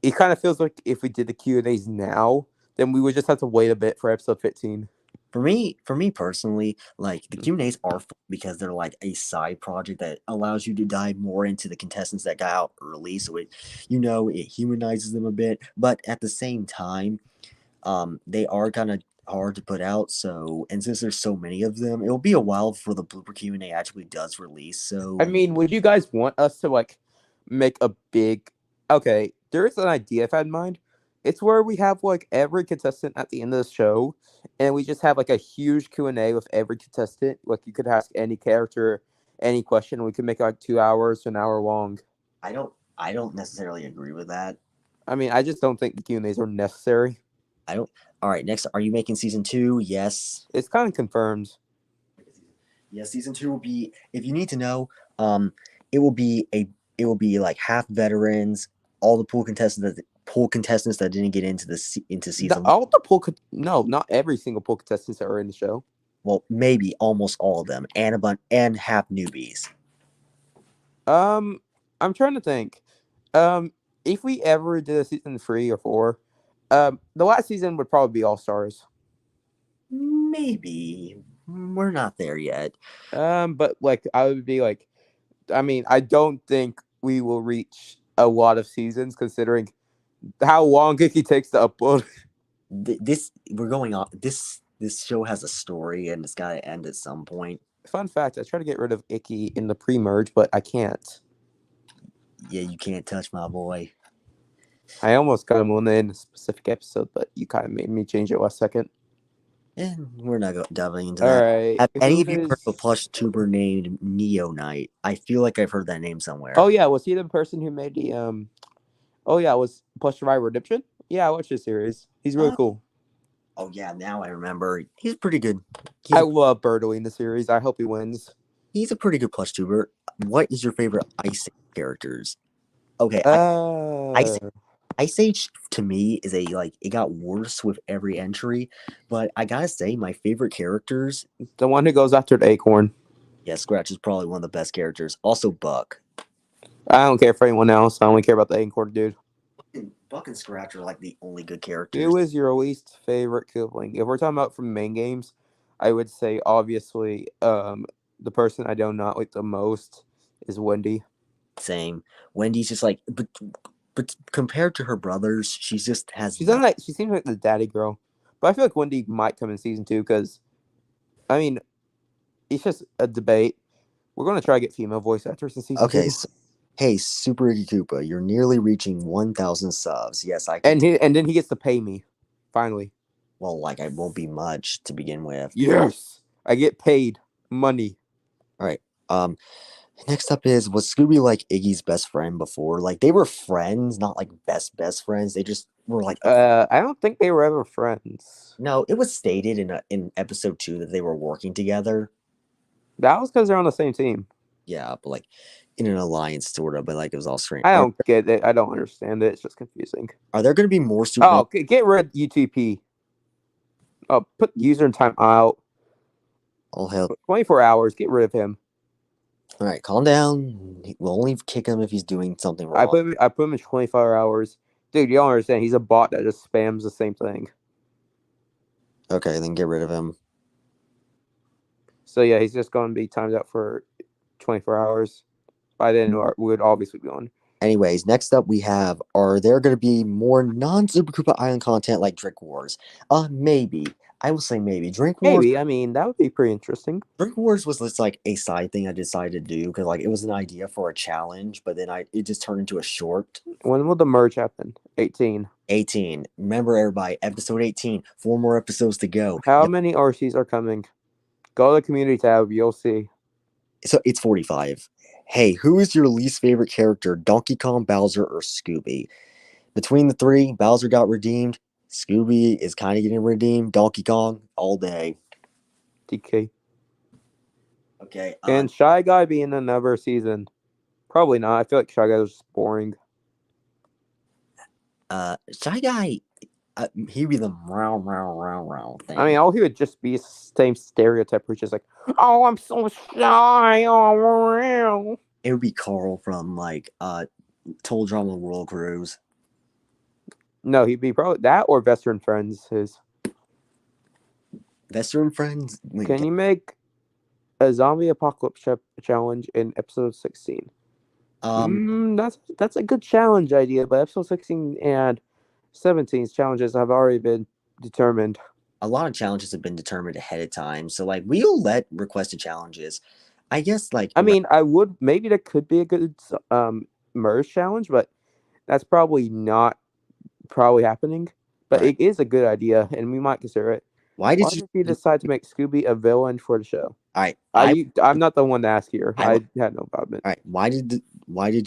it kind of feels like if we did the Q&As now, then we would just have to wait a bit for episode 15. For me personally, like the Q&As are fun because they're like a side project that allows you to dive more into the contestants that got out early, so it humanizes them a bit. But at the same time, they are kind of hard to put out. So and since there's so many of them, it'll be a while before the blooper Q&A actually does release. So I mean, would you guys want us to like make a big? Okay, there is an idea I've had in mind. It's where we have like every contestant at the end of the show, and we just have like a huge Q&A with every contestant. Like you could ask any character any question. And we could make it like 2 hours to an hour long. I don't necessarily agree with that. I mean, I just don't think the Q&As are necessary. I don't. All right, next, are you making season 2? Yes. It's kind of confirmed. Yeah, season 2 will be. If you need to know, it will be like half veterans, all the pool contestants that didn't get into into season. All the pool, no, not every single pool contestants that are in the show. Well, maybe almost all of them, and and half newbies. I'm trying to think. If we ever did a season 3 or 4, the last season would probably be All Stars. Maybe we're not there yet. But like I would be like, I mean, I don't think we will reach a lot of seasons considering how long it takes to upload. This we're going on. This show has a story and it's got to end at some point. Fun fact: I tried to get rid of Icky in the pre-merge, but I can't. Yeah, you can't touch my boy. I almost got him on in a specific episode, but you kind of made me change it last second. And we're not diving into All that. right. Have any of you heard of a plush tuber named Neo Knight? I feel like I've heard that name somewhere. Oh yeah, was he the person who made the Oh yeah, was Plush Survivor Redemption? Yeah, I watched this series. He's really cool. Oh yeah, now I remember. He's pretty good. I love Bertolini in the series. I hope he wins. He's a pretty good plush tuber. What is your favorite Ice Age characters? Okay, Ice Age to me is it got worse with every entry, but I gotta say my favorite characters. The one who goes after the acorn. Yeah, Scratch is probably one of the best characters. Also Buck. I don't care for anyone else. I only care about the acorn dude. Buck and Scratch are like the only good characters. Who is your least favorite Kipling? If we're talking about from main games, I would say obviously the person I do not like the most is Wendy. Same. Wendy's just like, but compared to her brothers, she just has. She seems like the daddy girl, but I feel like Wendy might come in season 2 because, I mean, it's just a debate. We're going to try to get female voice actors in season 2. So, hey, Super Koopa, you're nearly reaching 1,000 subs. Yes, I can. And then he gets to pay me, finally. Well, like, I won't be much to begin with. Yes, I get paid money. All right. Next up was Scooby like Iggy's best friend before? Like, they were friends, not like best friends. They just were like. I don't think they were ever friends. No, it was stated in episode 2 that they were working together. That was because they're on the same team. Yeah, but like in an alliance sort of, but like it was all strange. I don't get it. I don't understand it. It's just confusing. Are there going to be more Super? Oh, get rid of UTP. Oh, put user in time out. All hell. 24 hours. Get rid of him. All right, calm down. We'll only kick him if he's doing something wrong. I put him in 24 hours. Dude, you don't understand. He's a bot that just spams the same thing. Okay, then get rid of him. So yeah, he's just going to be timed out for 24 hours. By then, we would obviously be gone. Anyways, next up we have, are there going to be more non-Super Koopa Island content like Drink Wars? Maybe. I will say maybe. Maybe. I mean, that would be pretty interesting. Drink Wars was just like a side thing I decided to do because like it was an idea for a challenge, but then it just turned into a short. When will the merge happen? 18. 18. Remember everybody, episode 18. 4 more episodes to go. How many RCs are coming? Go to the community tab. You'll see. So it's 45. Hey, who is your least favorite character? Donkey Kong, Bowser, or Scooby? Between the three, Bowser got redeemed. Scooby is kind of getting redeemed. Donkey Kong all day. DK. Okay. And Shy Guy be in another season? Probably not. I feel like Shy Guy was just boring. Shy Guy, he'd be the row thing. I mean, all he would just be same stereotype, which is like, oh, I'm so shy. Oh, it would be Carl from like Total Drama World Cruise. No, he'd be probably that or Veteran Friends. His Veteran Friends. Can you make a zombie apocalypse challenge in episode 16? That's a good challenge idea, but episode 16 and 17's challenges have already been determined. A lot of challenges have been determined ahead of time, so like we'll let requested challenges. I guess like I mean, I would maybe that could be a good merge challenge, but that's probably not happening. But right. It is a good idea, and we might consider it. Why did you decide to make Scooby a villain for the show? All right, I'm not the one to ask here. I had no involvement. All right, why did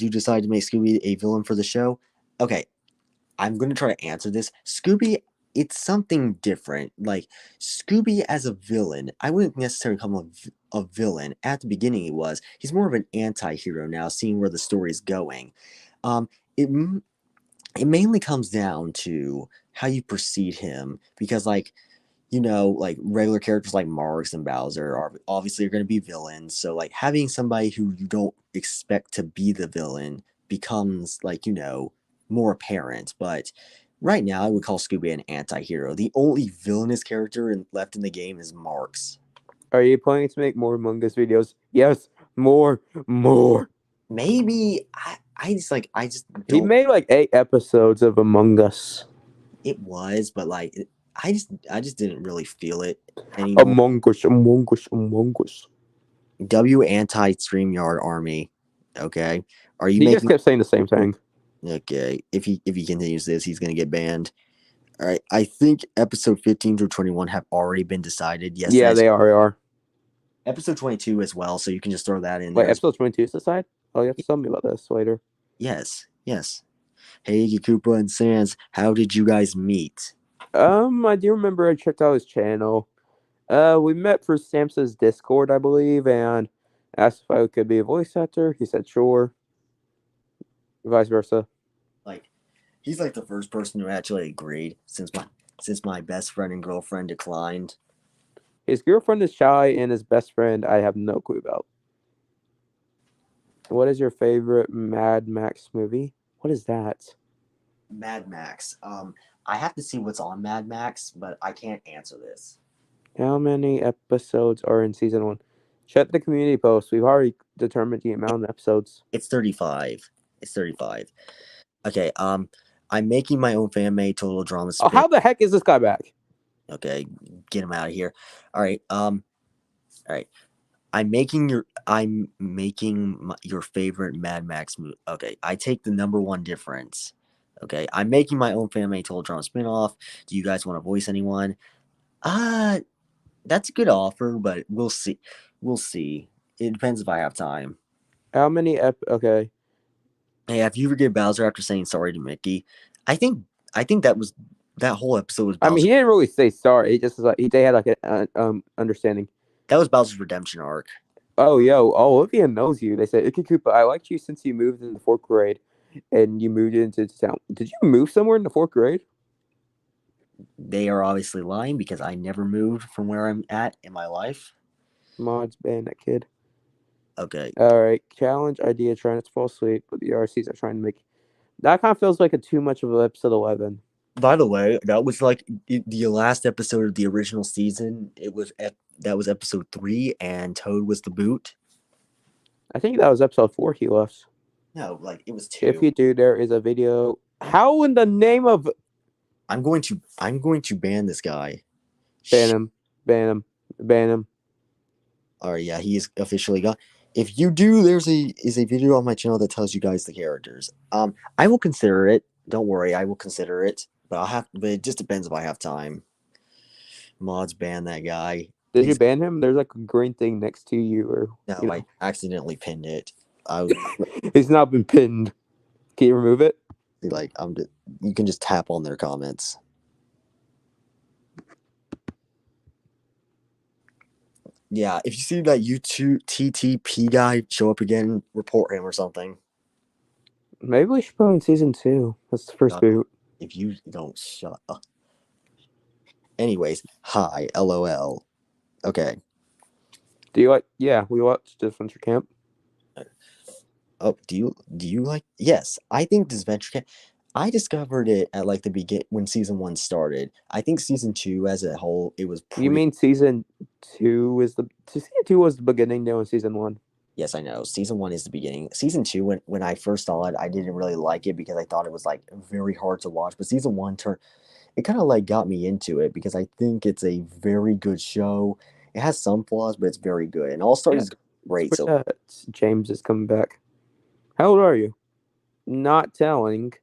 you decide to make Scooby a villain for the show? Okay, I'm gonna try to answer this. Scooby, it's something different. Like Scooby as a villain, I wouldn't necessarily call him a villain. At the beginning, he was. He's more of an anti-hero now, seeing where the story is going. It it mainly comes down to how you perceive him, because like like regular characters like Marks and Bowser are obviously going to be villains. So like having somebody who you don't expect to be the villain becomes like, more apparent. But right now I would call Scooby an anti-hero. The only villainous character left in the game is Marks. Are you planning to make more Among Us videos? Yes, more. Maybe I just don't. He made like 8 episodes of Among Us. It was, but like I just didn't really feel it anymore. Among Us. W anti StreamYard army. Okay, are you? He just kept saying the same thing. Okay, if he continues this, he's gonna get banned. All right, I think episode 15 through 21 have already been decided. Yes, yeah, they are. Episode 22 as well, so you can just throw that in. Wait, episode 22 is decided? Oh, you have to tell me about this later. Yes. Hey, Koopa and Sans, how did you guys meet? I do remember I checked out his channel. We met for Samsa's Discord, I believe, and asked if I could be a voice actor. He said sure. Vice versa. Like, he's like the first person who actually agreed since my best friend and girlfriend declined. His girlfriend is shy, and his best friend I have no clue about. What is your favorite Mad Max movie? What is that? Mad Max. I have to see what's on Mad Max, but I can't answer this. How many episodes are in season 1? Check the community post. We've already determined the amount of episodes. It's 35. Okay, I'm making my own fan-made total drama spin. Oh, how the heck is this guy back? Okay, get him out of here. All right, I'm making your favorite Mad Max movie. Okay, I take the number one difference. Okay, I'm making my own fan-made total drama spin-off. Do you guys want to voice anyone? That's a good offer, but we'll see. It depends if I have time. How many okay. Hey, if you forget Bowser after saying sorry to Mickey, I think that whole episode was Bowser. I mean, he didn't really say sorry. He just was like they had like an understanding. That was Bowser's redemption arc. Oh, Olivia knows you. They said, Koopa, I liked you since you moved in the 4th grade and you moved into town. Did you move somewhere in the 4th grade? They are obviously lying because I never moved from where I'm at in my life. Mods ban that kid. Okay. All right. Challenge idea trying not to fall asleep, but the RCs are trying to make. That kind of feels like too much of an episode 11. By the way, that was like the last episode of the original season. That was episode 3, and Toad was the boot. I think that was episode 4 he left. No, like it was If 2. you do, there is a video. How in the name of I'm going to ban this guy. ban him, ban him, ban him? All right, yeah, he is officially gone. If you do, there's a video on my channel that tells you guys the characters. I will consider it. Don't worry, I will consider it. But it just depends if I have time. Mods ban that guy. Did you ban him? There's like a green thing next to you, or No, I accidentally pinned it. I was It's not been pinned. Can you remove it? like, you can just tap on their comments. Yeah, if you see that YouTube TTP guy show up again, report him or something. Maybe we should put him in season 2. That's the first boot. If you don't shut up. Anyways, hi, LOL. Okay. Do you like? Yeah, we watched Adventure Camp. Oh, do you like? Yes, I think this Adventure Camp. I discovered it at like the begin when season 1 started. I think season 2 as a whole, it was. You mean season 2 is the season 2 was the beginning though in season 1? Yes, I know. Season 1 is the beginning. Season 2, when I first saw it, I didn't really like it because I thought it was like very hard to watch. But season 1 it kind of like got me into it because I think it's a very good show. It has some flaws, but it's very good. And All Stars is great. So James is coming back. How old are you? Not telling,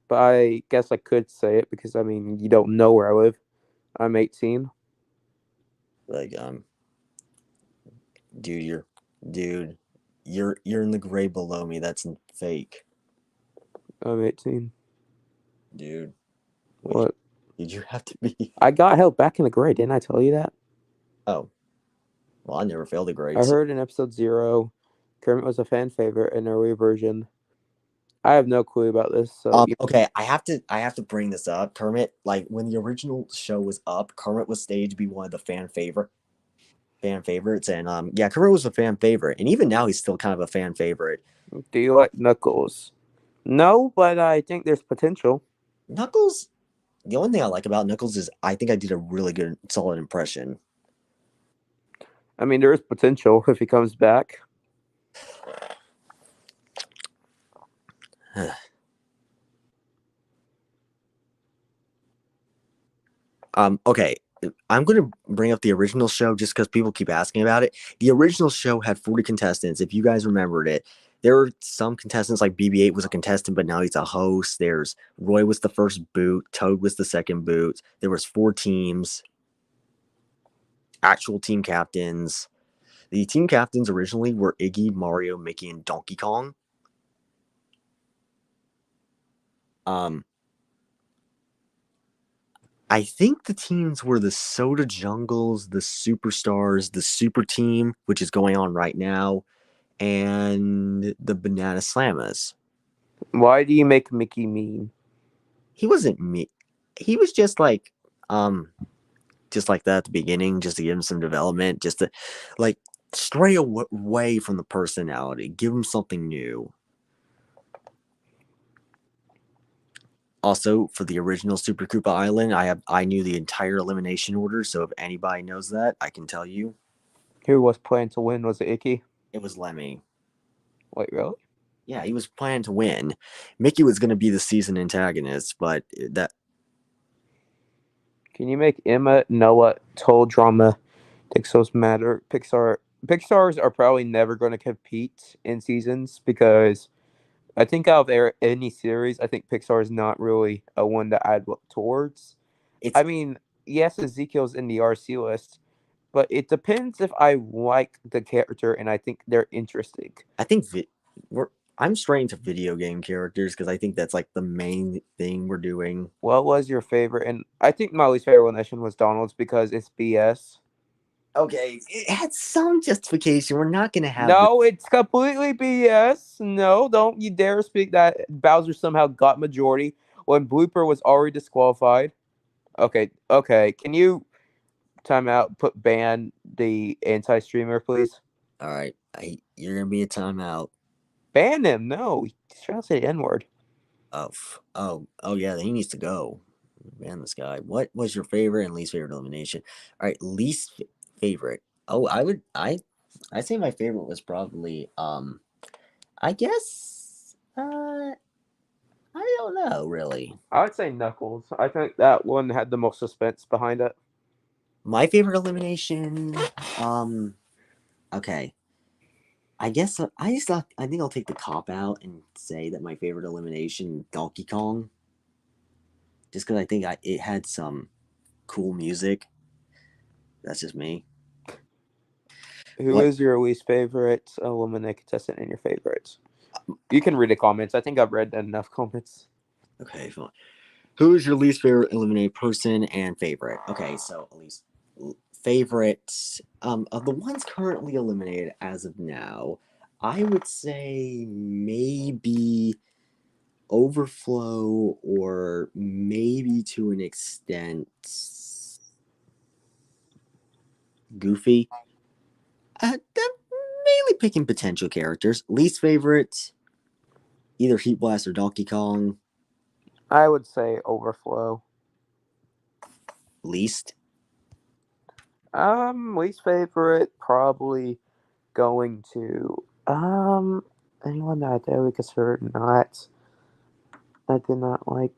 but I guess I could say it because I mean you don't know where I live. I'm 18. like dude, you're in the grade below me. That's fake, I'm 18. dude. What? Did you have to be? I got held back in the grade. Didn't I tell you that? Oh, well, I never failed a grade. I heard in episode 0, Kermit was a fan favorite in an early version. I have no clue about this. So okay, I have to bring this up. Kermit, like when the original show was up, Kermit was staged to be one of the fan favorites, and yeah, Kermit was a fan favorite, and even now he's still kind of a fan favorite. do you like Knuckles? No, but I think there's potential. Knuckles. The only thing I like about Knuckles is I think I did a really good, solid impression. I mean, there is potential if he comes back. Okay, I'm going to bring up the original show just because people keep asking about it. The original show had 40 contestants. If you guys remembered it, there were some contestants like BB-8 was a contestant, but now he's a host. There's Roy was the first boot. Toad was the second boot. There was 4 teams, actual team captains. The team captains originally were Iggy, Mario, Mickey, and Donkey Kong. I think the teams were the Soda Jungles, the Superstars, the Super Team, which is going on right now, and the Banana Slammers. Why do you make Mickey mean? He wasn't me. He was just like that at the beginning, just to give him some development, just to like stray away from the personality, give him something new. Also, for the original Super Koopa Island, I knew the entire elimination order, so if anybody knows that, I can tell you. Who was planning to win? Was it Icky? It was Lemmy. Wait, really? Yeah, he was planning to win. Mickey was going to be the season antagonist, but that. Can you make Emma, Noah, Toll Drama, Pixels matter? Pixars are probably never going to compete in seasons because I think out of any series, I think Pixar is not really a one that I'd look towards. I mean, yes, Ezekiel's in the RC list, but it depends if I like the character and I think they're interesting. I think I'm straying to video game characters because I think that's like the main thing we're doing. What was your favorite? And I think my least favorite one was Donald's because it's BS. Okay, it had some justification. We're not going to have. No, it's completely BS. No, don't you dare speak that Bowser somehow got majority when Blooper was already disqualified. Okay. Can you time out? Put ban the anti-streamer, please. All right, you're gonna be a timeout. Ban him. No, he's trying to say the N-word. Oh, yeah, he needs to go. Man, this guy. What was your favorite and least favorite elimination? All right, favorite. Oh, I'd say my favorite was probably I guess I don't know really. I would say Knuckles. I think that one had the most suspense behind it. My favorite elimination, um, okay. I guess I think I'll take the cop out and say that my favorite elimination, Donkey Kong, just because I think it had some cool music. That's just me. Who What? is your least favorite eliminated contestant and your favorites? You can read the comments. I think I've read enough comments. Okay, fine. Who is your least favorite eliminated person and favorite? Okay, so at least favorite of the ones currently eliminated as of now, I would say maybe Overflow or maybe to an extent Goofy. Mainly picking potential characters. Least favorite, either Heat Blast or Donkey Kong. I would say Overflow. Least. Least favorite probably going to anyone that I we consider not. I did not like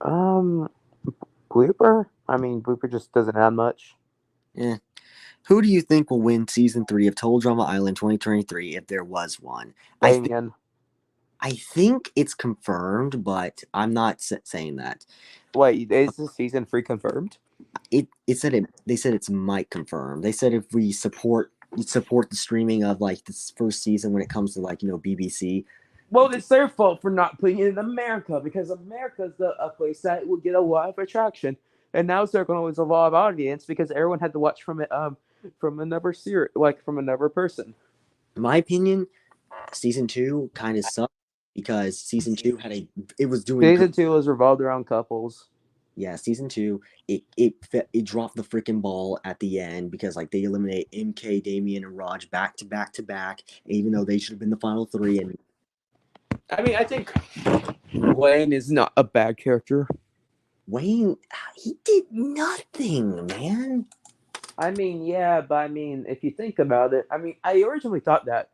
um Blooper. I mean, Blooper just doesn't add much. Eh. Who do you think will win season 3 of Total Drama Island 2023 if there was one? I think Damien. I think it's confirmed, but I'm not saying that. Wait, is the season 3 confirmed? It said they said it's might confirm. They said if we support the streaming of like this first season when it comes to like BBC. Well, it's their fault for not putting it in America because America's a place that would get a lot of attraction, and now it's going to lose a lot of audience because everyone had to watch from it from another series, like from another person. In my opinion, season 2 kind of sucked because season 2 it was doing good. Season 2 was revolved around couples. Yeah, season 2 it dropped the freaking ball at the end because like they eliminate MK, Damien, and Raj back to back to back, even though they should have been the final 3. And I mean, I think Wayne is not a bad character. Wayne, he did nothing, man. I mean, yeah, but I mean, if you think about it, I mean, I originally thought that,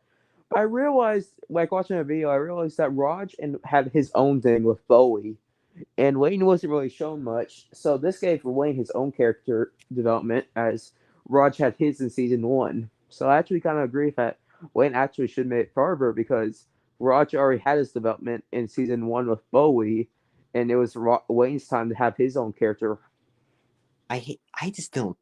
but I realized, like watching a video, I realized that Raj and had his own thing with Bowie, and Wayne wasn't really shown much. So this gave Wayne his own character development, as Raj had his in season 1. So I actually kind of agree that Wayne actually should make it farther because Raj already had his development in season 1 with Bowie, and it was Wayne's time to have his own character. I just don't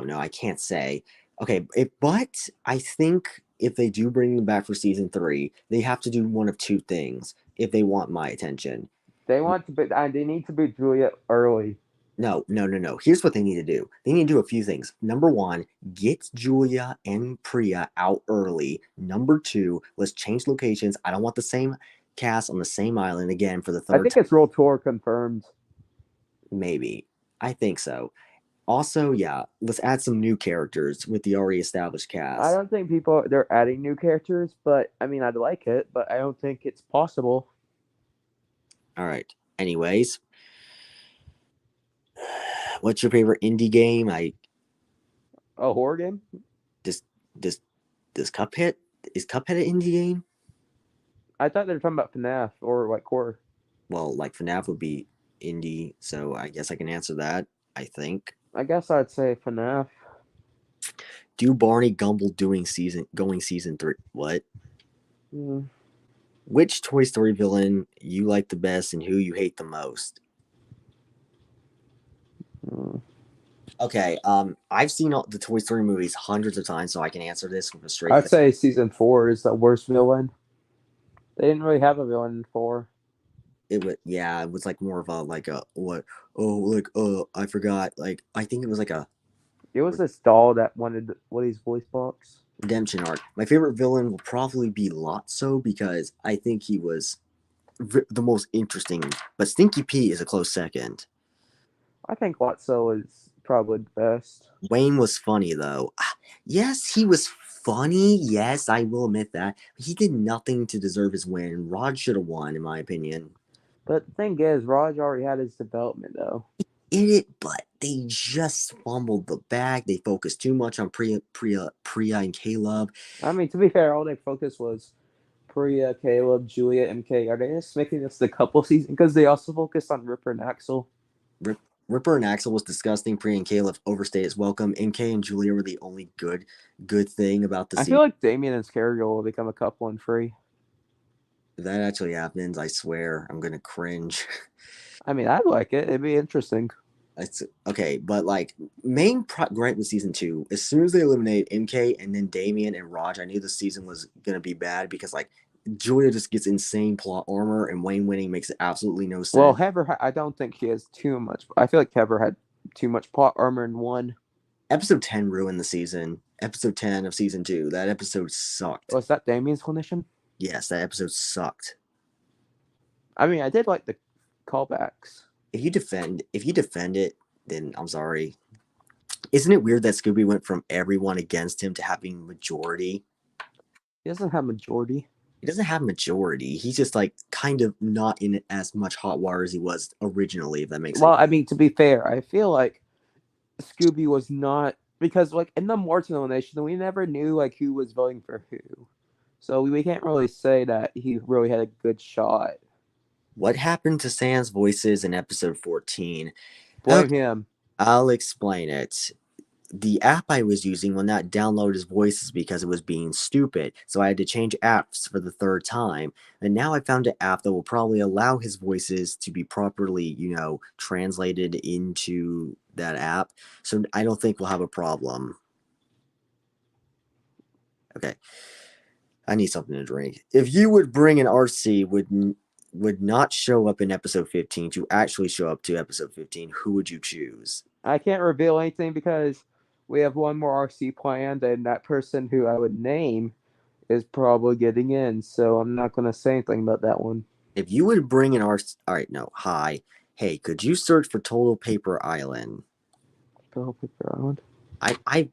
know. I can't say. Okay, but I think if they do bring him back for season 3, they have to do one of two things if they want my attention. They want to, but they need to beat Julia early. No, no, no, no. Here's what they need to do. They need to do a few things. Number one, get Julia and Priya out early. Number two, let's change locations. I don't want the same cast on the same island again for the I third think time. it's World Tour confirmed. Maybe. I think so. Also, yeah, let's add some new characters with the already established I cast. don't think they're adding new characters, but I mean, I'd like it, but I don't think it's possible. All right. Anyways, what's your favorite indie game? A horror game? This this this Cuphead is Cuphead an indie game? I thought they were talking about FNAF or like horror. Well, like FNAF would be indie, so I guess I can answer that. I think. I guess I'd say FNAF. Do Barney Gumble going season 3? What? Mm. Which Toy Story villain you like the best and who you hate the most? Mm. Okay, I've seen all the Toy Story movies hundreds of times, so I can answer this with a straight I'd face. say season 4 is the worst villain. They didn't really have a villain in 4. It was like more of a like a what? Oh, like I forgot. Like I think it was like a It was this doll that wanted Woody's voice box. redemption arc. My favorite villain will probably be Lotso because I think he was the most interesting. But Stinky Pete is a close second. I think Lotso is probably the best. Wayne was funny though. Yes, he was funny. Yes, I will admit that. He did nothing to deserve his win. Rod should have won, in my opinion. But the thing is, Raj already had his development though. in it, but they just fumbled the bag. They focused too much on Priya, and Caleb. I mean, to be fair, all their focus was Priya, Caleb, Julia, MK. Are they just making this the couple season? Because they also focused on Ripper and Axel. Rip, Ripper and Axel was disgusting. Priya and Caleb overstayed its welcome. MK and Julia were the only good thing about the I season. feel like Damien and Scargill will become a couple in free. If that actually happens, I swear I'm gonna cringe. I mean, I'd like it. It'd be interesting. It's okay, but like main gripe with season two, as soon as they eliminated MK and then Damien and Raj, I knew the season was gonna be bad because like Julia just gets insane plot armor and Wayne winning makes absolutely no Well, sense. Heather, I don't think she has too much. I feel like Heather had too much plot armor in one. Episode 10 ruined the season. Episode 10 of season two. That episode sucked. Was that Damien's clinician? Yes, that episode sucked. I mean, I did like the callbacks. If you defend it, then I'm sorry. Isn't it weird that Scooby went from everyone against him to having majority? He doesn't have majority. He doesn't have majority. He's just like kind of not in as much hot water as he was originally, if that makes Well, sense. I mean, to be fair, I feel like Scooby was not because like in the Martin elimination, we never knew like who was voting for who, so we can't really say that he really had a good shot. What happened to Sans voices in episode 14? Blame Okay, him. I'll explain it. The app I was using will not download his voices because it was being stupid. So I had to change apps for the third time. And now I found an app that will probably allow his voices to be properly, translated into that app. So I don't think we'll have a problem. Okay. I need something to drink. If you would bring an RC would not show up in episode 15 to actually show up to episode 15, who would you choose? I can't reveal anything because we have one more RC planned, and that person who I would name is probably getting in. So I'm not gonna say anything about that one. If you would bring an RC, all right, no, hi. Hey, could you search for Total Paper Island? I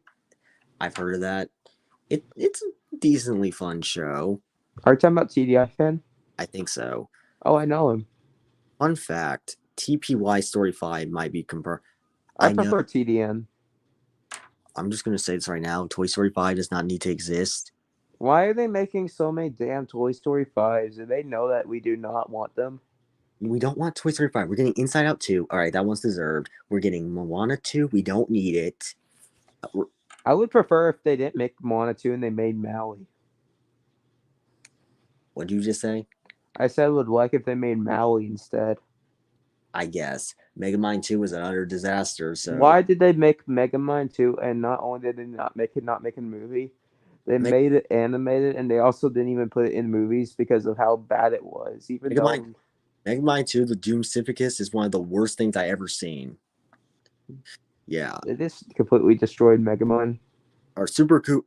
I've heard of that. It's a decently fun show. Are you talking about TDI fan? I think so. Oh, I know him. Fun fact: TPY Story 5 might be compared. I I know. prefer TDN. I'm just gonna say this right now. Toy Story 5 does not need to exist. Why are they making so many damn Toy Story 5s? Do they know that we do not want them? We don't want Toy Story 5. We're getting Inside Out 2. All right, that one's deserved. We're getting Moana 2. We don't need it. I would prefer if they didn't make Moana 2 and they made Maui. What did you just say? I said I would like if they made Maui instead. I guess. Megamind 2 was an utter disaster, so. Why did they make Megamind 2 and not only did they not make a movie, they Meg- made it animated and they also didn't even put it in movies because of how bad it was. Even Megamind, though Megamind 2, the Doom Siphicus, is one of the worst things I ever seen. Yeah. it just completely destroyed Megamind. Or Super Iggy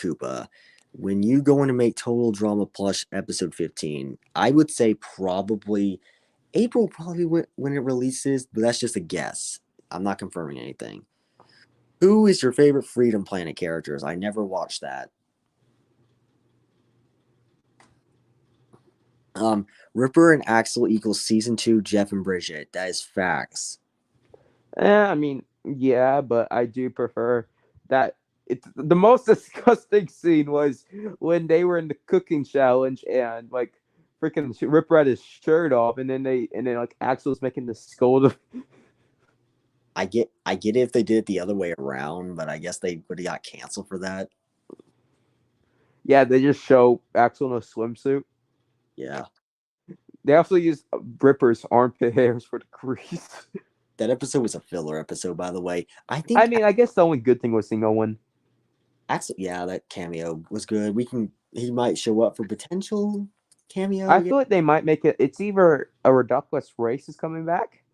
Koopa. When you go in to make Total Drama Plus episode 15, I would say probably April, probably when it releases, but that's just a guess. I'm not confirming anything. Who is your favorite Freedom Planet characters? I never watched that. Ripper and Axel equals season 2 Jeff and Bridget. That is facts. I mean, yeah, but I do prefer that. It's the most disgusting scene was when they were in the cooking challenge and like freaking Ripper had his shirt off, and then like Axel's making the scold. I get it if they did it the other way around, but I guess they would have got canceled for that. Yeah, they just show Axel in a swimsuit. Yeah. They also use Ripper's armpit hairs for the grease. That episode was a filler episode, by the way. I think I mean, I guess the only good thing was seeing Owen. Axel, yeah, that cameo was good. He might show up for potential cameo I again. feel like they might make it. It's either a Reductless Race is coming back,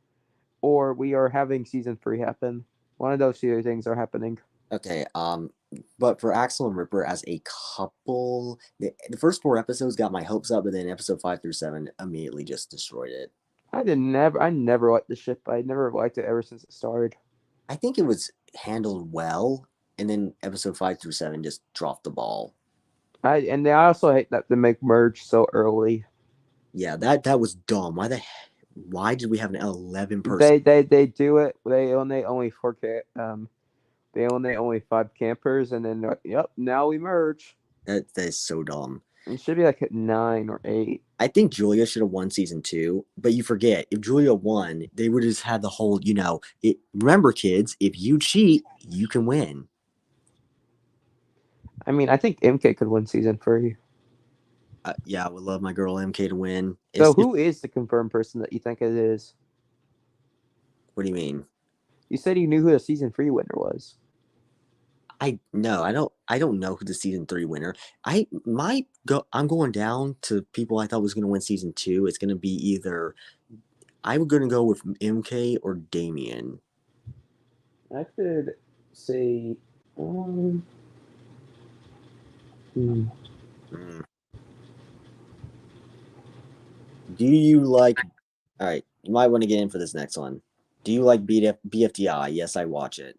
or we are having season 3 happen. One of those two things are happening. Okay, but for Axel and Ripper as a couple, the first 4 episodes got my hopes up, but then episode 5 through 7 immediately just destroyed it. I never liked the ship. I never liked it ever since it started. I think it was handled well, and then episode 5 through 7 just dropped the ball. I also hate that they make merge so early. Yeah, that was dumb. Why did we have an 11 person? They do it. They only they only 5 campers, and then yep. Now we merge. That is so dumb. It should be like at 9 or 8. I think Julia should have won season two, but you forget if Julia won, they would have just had the whole, remember, kids, if you cheat, you can win. I mean, I think MK could win season 3. Yeah, I would love my girl MK to win. So who is the confirmed person that you think it is? What do you mean? You said you knew who the season 3 winner was. I don't know who the season three winner. I'm going down to people I thought was going to win season two. It's going to be either I'm going to go with MK or Damien. I could say, um, hmm. Mm. Do you like? All right, you might want to get in for this next one. Do you like BFDI? Yes, I watch it.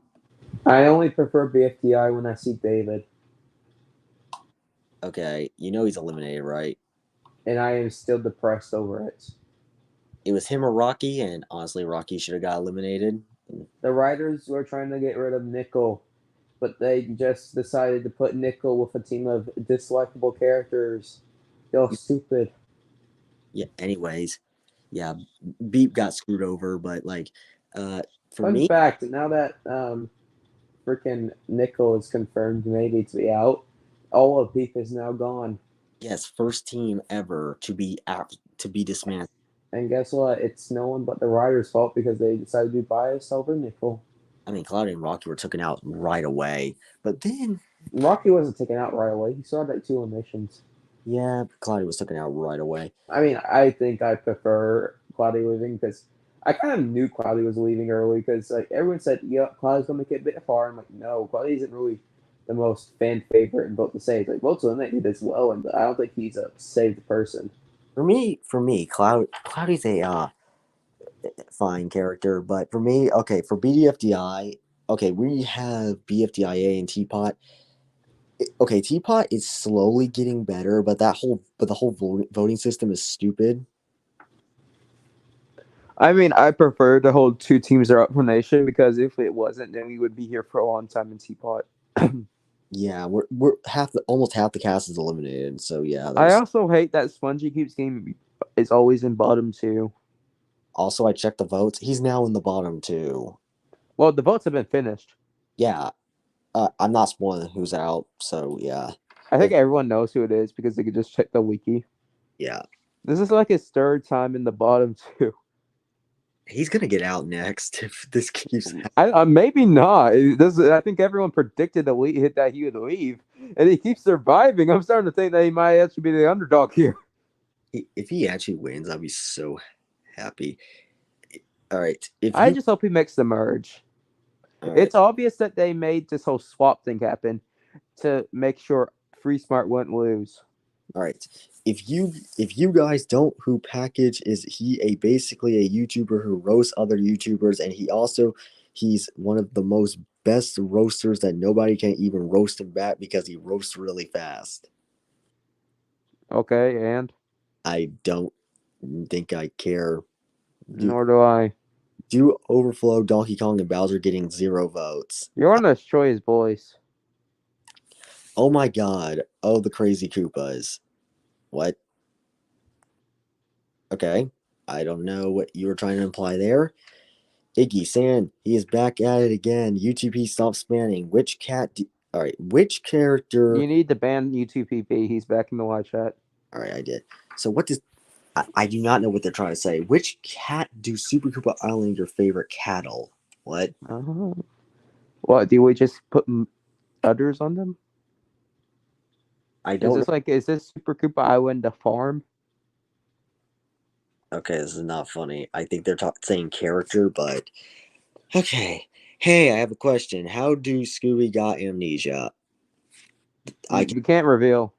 I only prefer BFDI when I see David, Okay, you know he's eliminated, right? and I am still depressed over it. It was him or Rocky, and honestly, Rocky should have got eliminated. The writers were trying to get rid of Nickel, but they just decided to put Nickel with a team of dislikable characters. They're stupid. Yeah. Anyways, yeah, Beep got screwed over, but uh, for Fun me, fact: now that freaking Nickel is confirmed maybe to be out, all of Beef is now gone. yes, first team ever to be dismantled. And guess what? It's no one but the writers' fault because they decided to be biased over Nickel. I mean, Cloudy and Rocky were taken out right away, but then Rocky wasn't taken out right away. He still had like 2 eliminations. yeah, Cloudy was taken out right away. I mean, I think I prefer Cloudy leaving because I kind of knew Cloudy was leaving early because like everyone said, yeah, Cloudy's gonna make it a bit far. I'm like, no, Cloudy isn't really the most fan favorite in both the saves. Like both of them, they did as well, and I don't think he's a saved person. For me, Cloudy's a fine character, but for me, okay, for BDFDI, okay, we have BFDIA and Teapot. Okay, Teapot is slowly getting better, but the whole voting system is stupid. I mean, I prefer to hold 2 teams are up for nation because if it wasn't, then we would be here for a long time in Teapot. Yeah, we're almost half the cast is eliminated. So yeah, I there's also hate that Spongy keeps getting is always in bottom 2. also I checked the votes. He's now in the bottom too. Well, the votes have been finished. Yeah, I'm not spoiling who's out. So yeah, I think if everyone knows who it is because they could just check the wiki. yeah, This is like his third time in the bottom 2. he's gonna get out next if this keeps. I maybe not. I think everyone predicted that he would leave, and he keeps surviving. I'm starting to think that he might actually be the underdog here. If he actually wins, I'll be so happy. All right, if I you just hope he makes the merge. all right, It's obvious that they made this whole swap thing happen to make sure Free Smart wouldn't lose. all right. If you guys don't, who package is he a basically a YouTuber who roasts other YouTubers, and he's one of the most best roasters that nobody can even roast him back because he roasts really fast. Okay, and I don't think I care. Do nor do I. do Overflow, Donkey Kong, and Bowser getting 0 votes? You want to destroy his voice. Oh my god! Oh, the crazy Koopas. What? Okay, I don't know what you were trying to imply there. Iggy Sand, he is back at it again. UTP stop spamming. All right, which character? You need to ban U2PP. He's back in the live chat. All right, I did. So what does? I do not know what they're trying to say. Which cat do Super Koopa Island your favorite cattle? What? Uh-huh. What, do we just put udders on them? I don't know. Is this Super Koopa Island a farm? Okay, this is not funny. I think they're saying character, but okay. Hey, I have a question. How do Scooby got amnesia? I can, We can't reveal.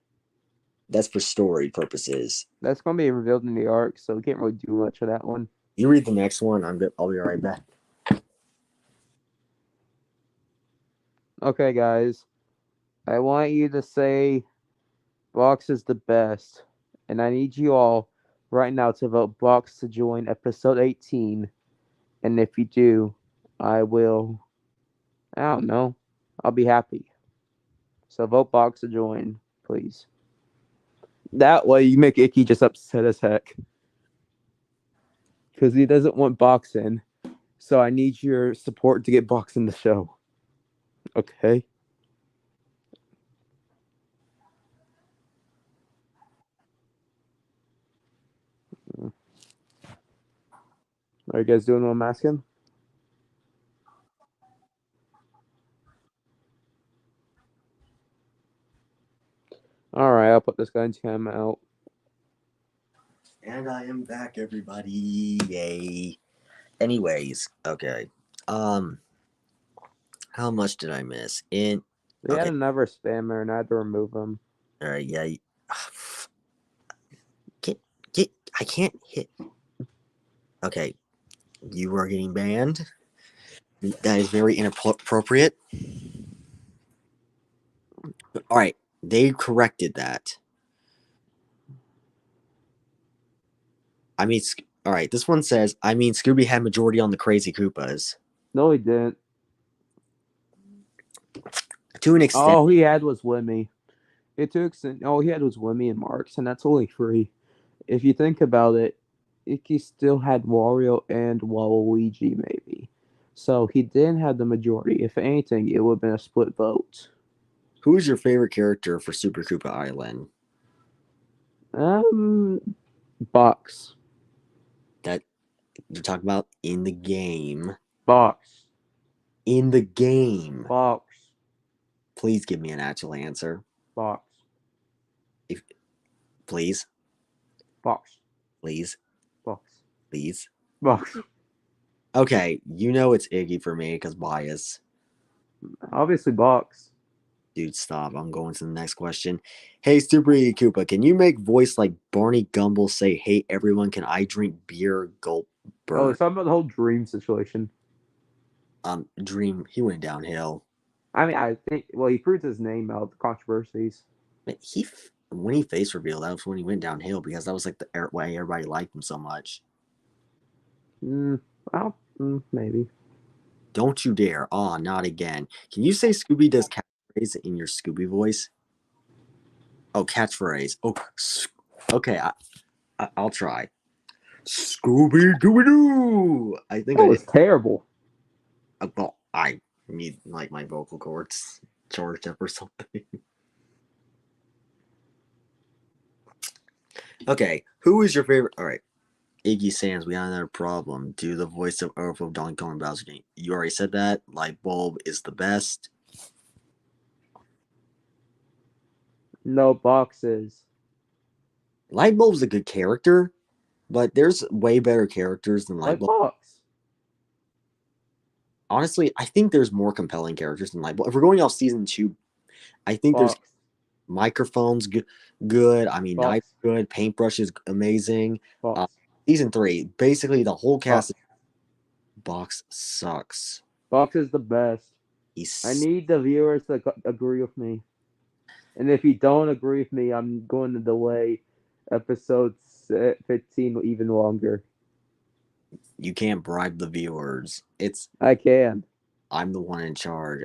that's for story purposes. That's going to be revealed in the arc, so we can't really do much of that one. You read the next one. I'll be right back. Okay, guys. I want you to say Box is the best, and I need you all right now to vote Box to join episode 18. And if you do, I don't know, I'll be happy. So vote Box to join, please. That way you make Icky just upset as heck. Because he doesn't want Box in. So I need your support to get Box in the show. Okay? Are you guys doing what I'm asking? Alright, I'll put this guy in timeout. And I am back, everybody. Yay. Anyways, okay. How much did I miss? We Okay. had another spammer and I had to remove him. Alright, yeah. I can't hit. Okay. You are getting banned. That is very inappropriate. Alright, they corrected that. Alright, this one says, Scooby had majority on the Crazy Koopas. No, he didn't. To an extent. All he had was Wimmy. All he had was Wimmy and Marks, and that's only 3. If you think about it, Icky still had Wario and Waluigi, maybe. So he didn't have the majority. If anything, it would have been a split vote. Who is your favorite character for Super Koopa Island? Box. That you're talking about in the game. Box. In the game. Box. Please give me an actual answer. Box. Please. Box. Please. Box. Please. Box. Okay, you know it's Iggy for me because bias. Obviously, Box. Dude, stop. I'm going to the next question. Hey, Super Iggy Koopa, can you make voice like Barney Gumble say, "Hey, everyone, can I drink beer?" Gulp, burn. Oh, it's talking about the whole Dream situation. Dream, he went downhill. I mean, I think, he proved his name out, the controversies. When he face revealed, that was when he went downhill because that was like the way everybody liked him so much. Maybe. Don't you dare. Oh, not again. Can you say Scooby does catchphrase in your Scooby voice? Oh, catchphrase. Oh, okay. I'll try. Scooby Dooby Doo. I think That was terrible. Well, I need like my vocal cords charged up or something. Okay, who is your favorite? All right, Iggy Sands. We got another problem. Do the voice of Earth of Donkey Kong Bowser game. You already said that. Light Bulb is the best. No boxes. Light Bulb's a good character, but there's way better characters than Light Bulb. Box. Honestly, I think there's more compelling characters than Light Bulb. If we're going off season 2, I think there's Microphone's good. I mean, Knife's good. Paintbrush is amazing. Season 3, basically the whole cast. Box sucks. Box is the best. I need the viewers to agree with me. And if you don't agree with me, I'm going to delay episode 15 even longer. You can't bribe the viewers. I can. I'm the one in charge.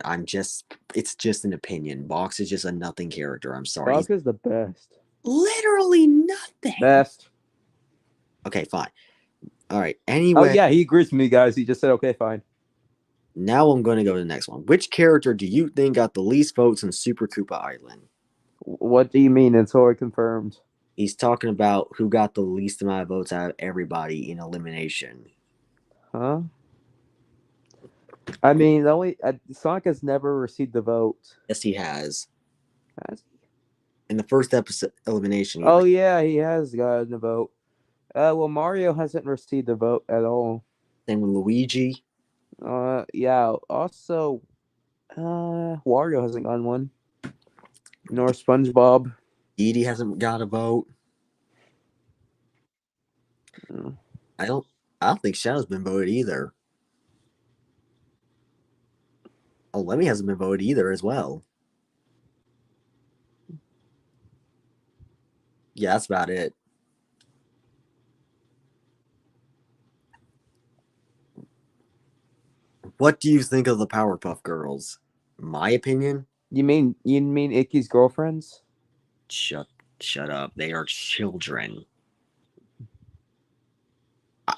It's just an opinion. Box is just a nothing character. I'm sorry. Box is the best. Literally nothing. Best. Okay, fine. All right. Anyway. Oh, yeah, he agrees with me, guys. He just said, okay, fine. Now I'm going to go to the next one. Which character do you think got the least votes in Super Koopa Island? What do you mean? It's already confirmed. He's talking about who got the least amount of votes out of everybody in elimination. Huh? I mean, Sonic has never received the vote. Yes, he has. Has he? In the first episode elimination. Oh, yeah, he has gotten the vote. Well, Mario hasn't received the vote at all. Same with Luigi. Yeah. Also, Wario hasn't gotten one. Nor SpongeBob. Edie hasn't got a vote. I don't think Shadow's been voted either. Oh, Lemmy hasn't been voted either as well. Yeah, that's about it. What do you think of the Powerpuff Girls? My opinion? You mean Icky's girlfriends? Shut shut up. They are children.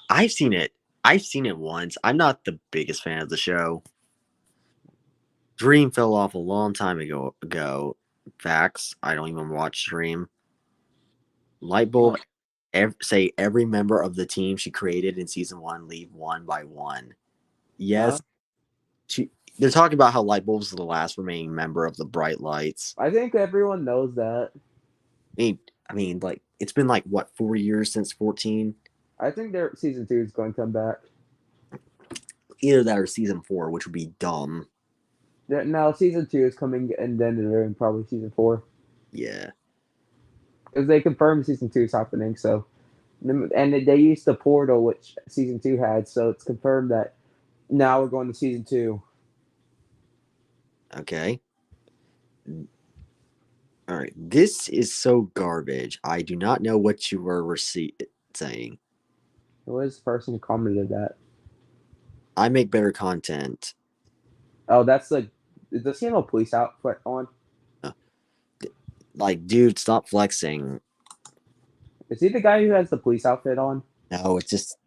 I've seen it. I've seen it once. I'm not the biggest fan of the show. Dream fell off a long time ago. Facts. I don't even watch Dream. Lightbulb say every member of the team she created in season one leave one by one. Huh? Yes, she. They're talking about how Lightbulb's the last remaining member of the Bright Lights. I think everyone knows that. Like it's been like what 4 years since 14. I think their season 2 is going to come back. Either that or season 4, which would be dumb. Now season 2 is coming, and then they're in probably season 4 Yeah. because they confirmed season 2 is happening. So, and they used the portal which season 2 had, so it's confirmed that now we're going to season 2. Okay. All right. This is so garbage. I do not know what you were saying. Who was the person who commented that? I make better content. Oh, that's like, does he have a police outfit on? Like, dude, stop flexing. Is he the guy who has the police outfit on? No, it's just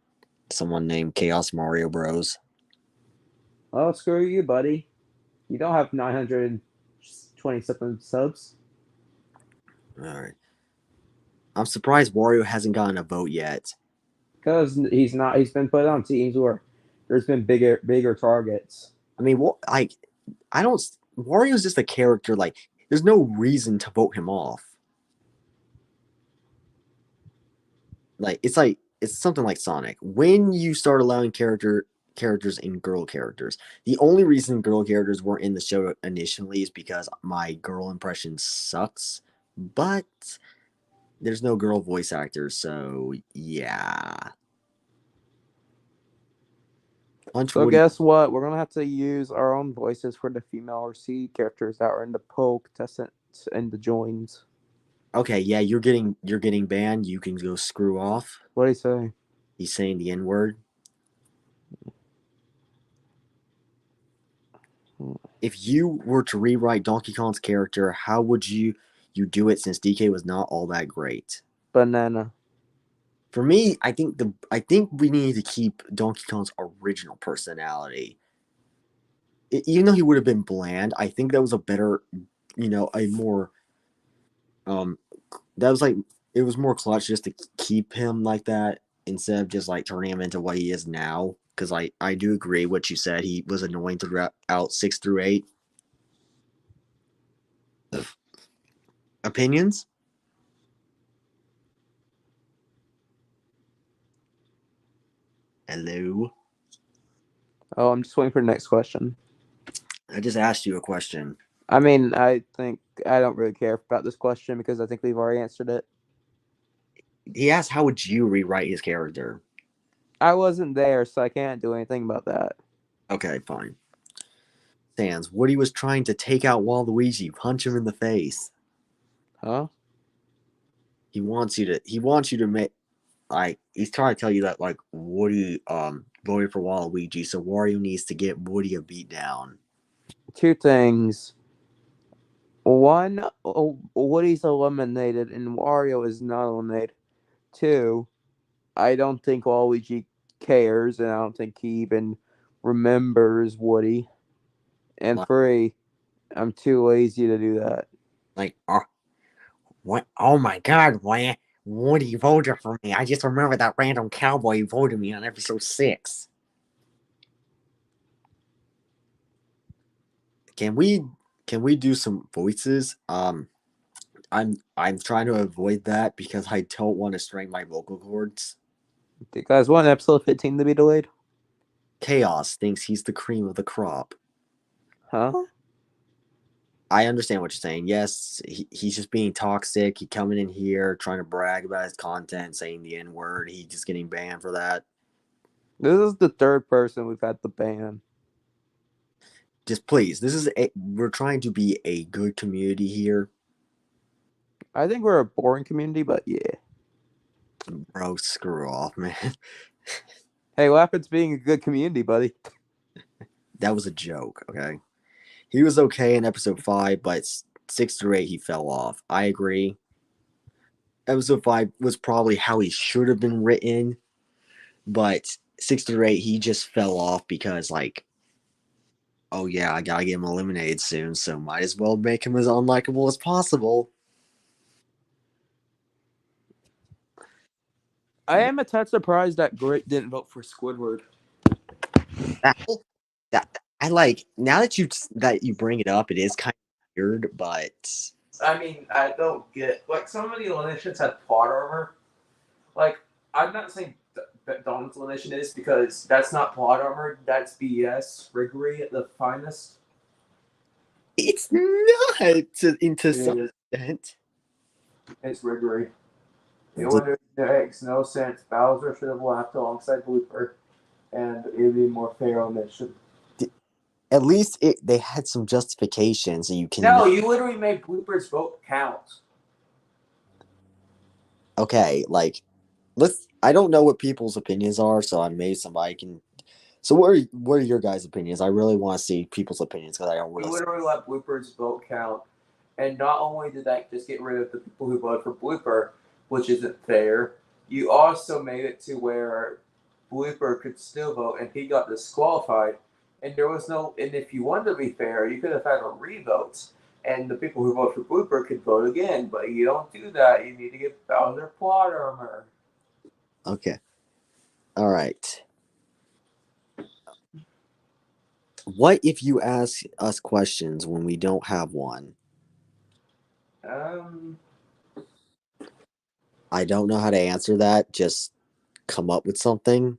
someone named Chaos Mario Bros. Oh, screw you, buddy. You don't have 920 something subs. All right. I'm surprised Wario hasn't gotten a vote yet. Because he's not. He's been put on teams where there's been bigger targets. I mean, what? Like, I don't. Wario's just a character. Like, there's no reason to vote him off. It's something like Sonic. When you start allowing characters in girl characters, the only reason girl characters weren't in the show initially is because my girl impression sucks. But there's no girl voice actors, so yeah. Punch So Woody. guess what? We're gonna have to use our own voices for the female or C characters that are in the poll contestants and the joins. Okay, yeah, you're getting banned. You can go screw off. What do you say? He's saying the N word. If you were to rewrite Donkey Kong's character, how would you do it since DK was not all that great? Banana. For me, I think we need to keep Donkey Kong's original personality. Even though he would have been bland, I think that was a better, a more that was like it was more clutch just to keep him like that instead of just like turning him into what he is now. Because I do agree what you said. He was annoying throughout 6 through 8. Opinions? Hello. Oh, I'm just waiting for the next question. I just asked you a question. I mean, I think I don't really care about this question because I think we've already answered it. He asked, "How would you rewrite his character?" I wasn't there, so I can't do anything about that. Okay, fine. Sans, Woody was trying to take out Waluigi, punch him in the face. Huh? He wants you to make he's trying to tell you that like Woody voted for Waluigi, so Wario needs to get Woody a beat down. Two things. One, Woody's eliminated and Wario is not eliminated. Two, I don't think Waluigi cares, and I don't think he even remembers Woody. And Like, three, I'm too lazy to do that. like what? Oh my God, Woody voted for me. I just remember that random cowboy who voted me on episode 6. Can we do some voices? I'm trying to avoid that because I don't want to strain my vocal cords. Do you guys want episode 15 to be delayed? Chaos thinks he's the cream of the crop. Huh? I understand what you're saying. Yes, he's just being toxic. He coming in here trying to brag about his content, saying the N word. He's just getting banned for that. This is the third person we've had to ban. Just please, we're trying to be a good community here. I think we're a boring community, but yeah. Bro, screw off, man. Hey, what happens being a good community, buddy? that was a joke. Okay, he was okay in episode 5, but 6 through 8 he fell off. I agree. Episode 5 was probably how he should have been written, but 6 through 8 he just fell off because like, oh yeah, I gotta get him eliminated soon, so might as well make him as unlikable as possible. I am a tad surprised that Grit didn't vote for Squidward. That I like now that you bring it up, it is kind of weird, but I mean, I don't get like some of the eliminations had plot armor. Like, I'm not saying Donald's elimination is because that's not plot armor. That's BS riggery at the finest. it's not into some It is. extent. It's riggery. It makes no sense. Bowser should have left alongside Blooper, and it would be more fair elimination. At least they had some justification, so you can. No, you literally made Blooper's vote count. Okay, like let's. I don't know what people's opinions are, so I maybe somebody can. So what are your guys' opinions? I really want to see people's opinions because I don't really. You literally let Blooper's vote count, and not only did that just get rid of the people who voted for Blooper, which isn't fair, you also made it to where Blooper could still vote, and he got disqualified. And there was no. And if you wanted to be fair, you could have had a revote, and the people who voted for Blooper could vote again. But you don't do that. You need to give Bowser plot armor. Okay. All right. What if you ask us questions when we don't have one? I don't know how to answer that. Just come up with something.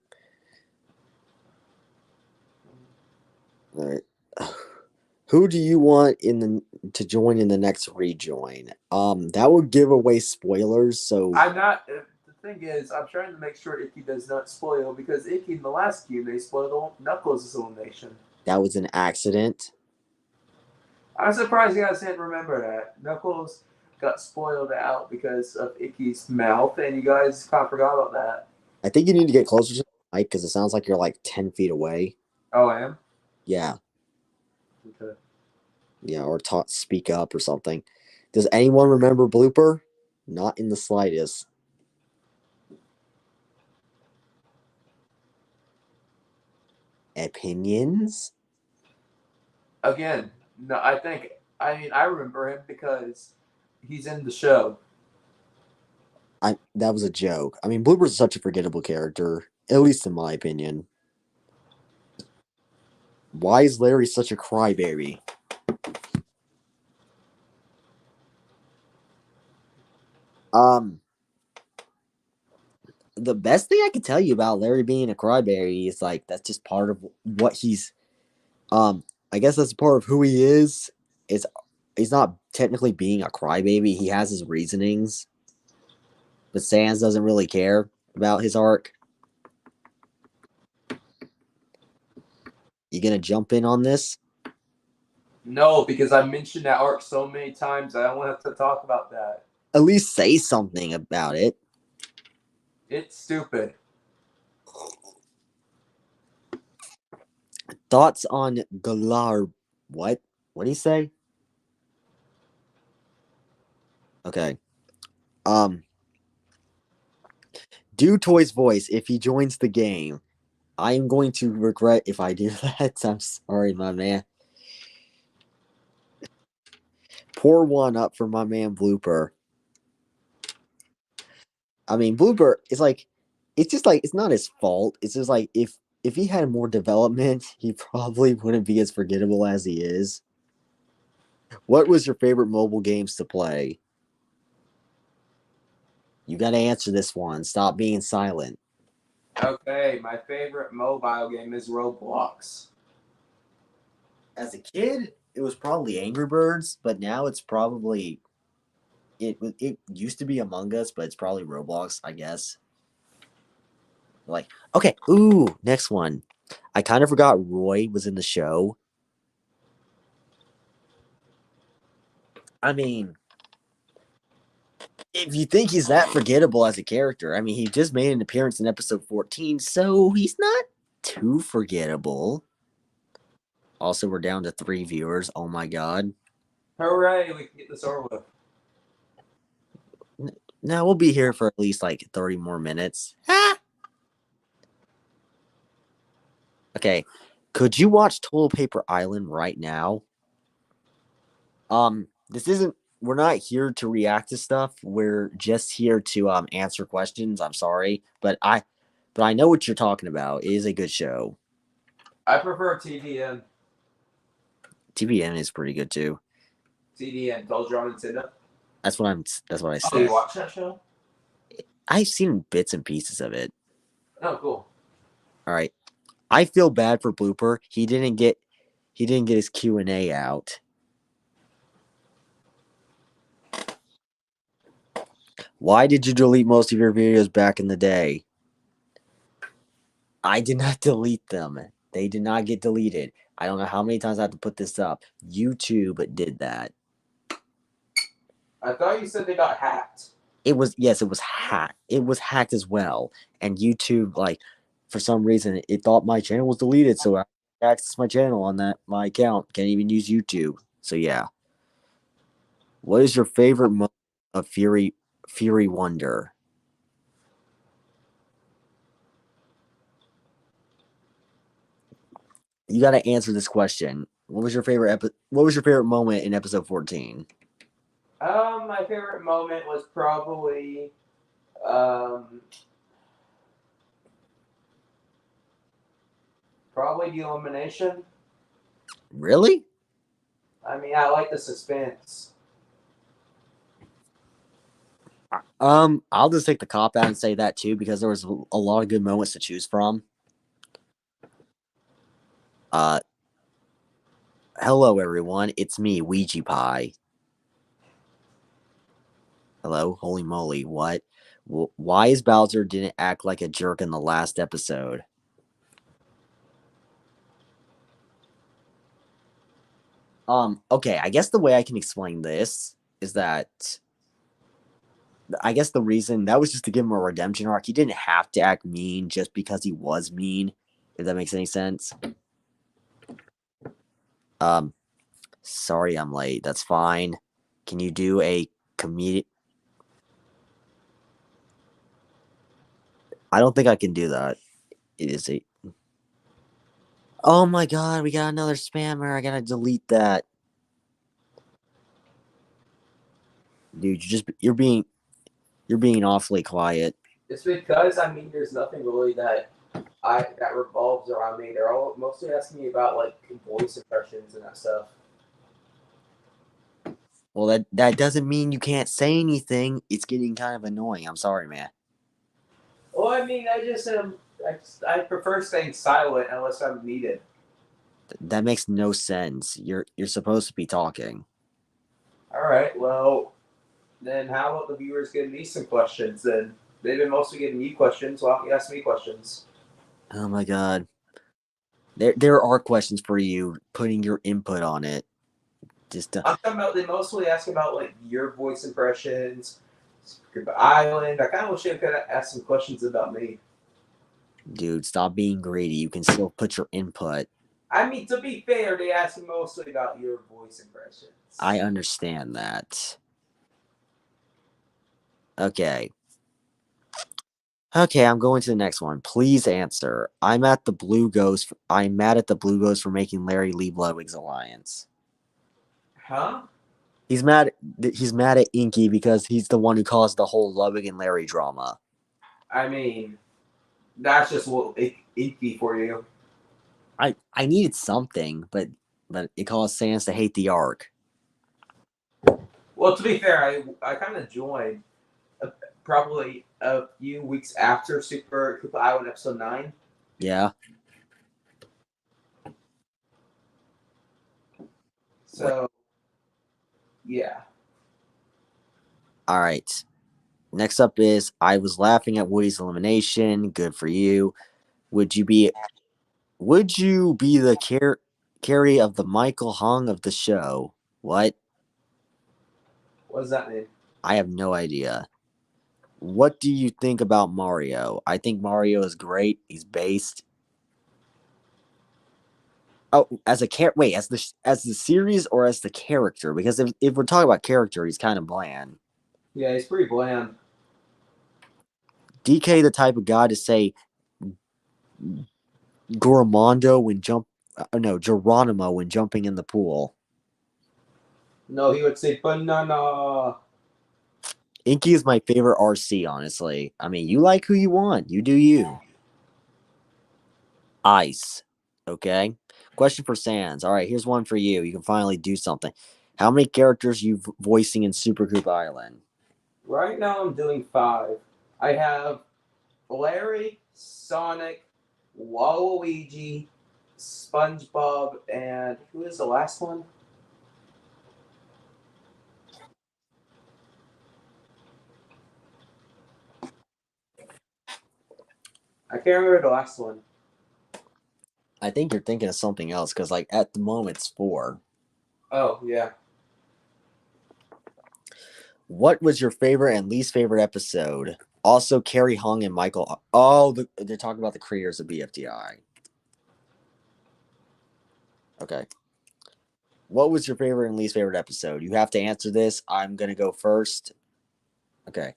All right. Who do you want to join in the next rejoin? That would give away spoilers. So I'm not. The thing is, I'm trying to make sure Icky does not spoil because Icky in the last game they spoiled Knuckles' elimination. that was an accident. I'm surprised you guys didn't remember that. Knuckles got spoiled out because of Icky's mouth, and you guys kind of forgot about that. I think you need to get closer to the mic because it sounds like you're like 10 feet away. Oh, I am? Yeah. Okay. Yeah, or speak up or something. Does anyone remember Blooper? Not in the slightest. Opinions? Again, no, I remember him because he's in the show. That was a joke. I mean, Blooper's such a forgettable character, at least in my opinion. Why is Larry such a crybaby? The best thing I can tell you about Larry being a crybaby is like that's just part of what he's. I guess that's part of who he is. He's not technically being a crybaby. He has his reasonings, but Sans doesn't really care about his arc. You gonna jump in on this? No, because I mentioned that arc so many times, I don't want to talk about that. At least say something about it. It's stupid. Thoughts on Galar? What? What do you say? Okay. Do Toy's voice if he joins the game. I am going to regret if I do that. I'm sorry, my man. Pour one up for my man Blooper. I mean, Blooper is like, it's just like, it's not his fault. It's just like, if he had more development, he probably wouldn't be as forgettable as he is. What was your favorite mobile games to play? You got to answer this one. Stop being silent. Okay, my favorite mobile game is Roblox. As a kid, it was probably Angry Birds, but now it's probably it used to be Among Us, but it's probably Roblox, I guess. Like, okay, ooh, next one. I kind of forgot Roy was in the show. I mean, if you think he's that forgettable as a character, I mean, he just made an appearance in episode 14, so he's not too forgettable. Also, we're down to 3 viewers. Oh my god. Hooray! We can get this over with. No, we'll be here for at least like 30 more minutes. Okay. Could you watch Total Paper Island right now? This isn't we're not here to react to stuff. We're just here to answer questions. I'm sorry, but I know what you're talking about. It is a good show. I prefer TVN. TVN is pretty good too. TDN, Told John and Cinda. That's what I said. Oh, you watch that show? I've seen bits and pieces of it. Oh, cool. All right. I feel bad for Blooper. He didn't get his Q&A out. Why did you delete most of your videos back in the day? I did not delete them. They did not get deleted. I don't know how many times I have to put this up. YouTube did that. I thought you said they got hacked. It was hacked. It was hacked as well. And YouTube, like, for some reason, it thought my channel was deleted, so I accessed my channel on my account. Can't even use YouTube. So yeah. What is your favorite moment of Fury Wonder? You got to answer this question. What was your favorite moment in episode 14? My favorite moment was probably the elimination. Really? I mean, I like the suspense. I'll just take the cop out and say that too, because there was a lot of good moments to choose from. Hello everyone, it's me, Ouija Pie. Hello, holy moly, what? Why is Bowser didn't act like a jerk in the last episode? Okay, I guess the way I can explain this is that I guess the reason that was just to give him a redemption arc. He didn't have to act mean just because he was mean, if that makes any sense. Sorry I'm late. That's fine. Can you do a comedic? I don't think I can do that. It is a. Oh my god, we got another spammer. I gotta delete that. Dude, you're being awfully quiet. It's because I mean, there's nothing really that revolves around me. They're all mostly asking me about like voice impressions and that stuff. Well, that doesn't mean you can't say anything. It's getting kind of annoying. I'm sorry, man. Well, I mean, I prefer staying silent unless I'm needed. That makes no sense. You're supposed to be talking. All right. Well, then how about the viewers giving me some questions? Then they've been mostly giving you questions. Why don't you ask me questions? Oh my god. There are questions for you. Putting your input on it. Just I'm talking about they mostly ask about like your voice impressions, Super Koopa Island. I kind of wish they could ask some questions about me. dude, stop being greedy. You can still put your input. I mean, to be fair, they ask me mostly about your voice impressions. I understand that. Okay. Okay, I'm going to the next one. Please answer. I'm mad at the Blue Ghost for making Larry leave Ludwig's alliance. Huh? He's mad at Inky because he's the one who caused the whole Ludwig and Larry drama. I mean, that's just a little icky for you. I needed something, but it caused Sans to hate the arc. Well, to be fair, I kind of joined probably a few weeks after Super Koopa Island episode 9. Yeah. So, yeah. All right. Next up is I was laughing at Woody's elimination. Good for you. Would you be the Carrie of the Michael Hung of the show? What? What does that mean? I have no idea. What do you think about Mario? I think Mario is great. He's based. Oh, as a wait, as the series or as the character? Because if we're talking about character, he's kind of bland. Yeah, he's pretty bland. DK, the type of guy to say Goromondo when no, Geronimo when jumping in the pool. No, he would say banana. Inky is my favorite RC, honestly. I mean, you like who you want. You do you. Ice. Okay. Question for Sans. All right, here's one for you. You can finally do something. How many characters you voicing in Super Koopa Island? Right now, I'm doing 5. I have Larry, Sonic, Waluigi, SpongeBob, and who is the last one? I can't remember the last one. I think you're thinking of something else because, like, at the moment, it's 4. Oh, yeah. What was your favorite and least favorite episode? Also, Carrie Hung and Michael. Oh, they're talking about the creators of BFDI. Okay. What was your favorite and least favorite episode? You have to answer this. I'm going to go first. Okay.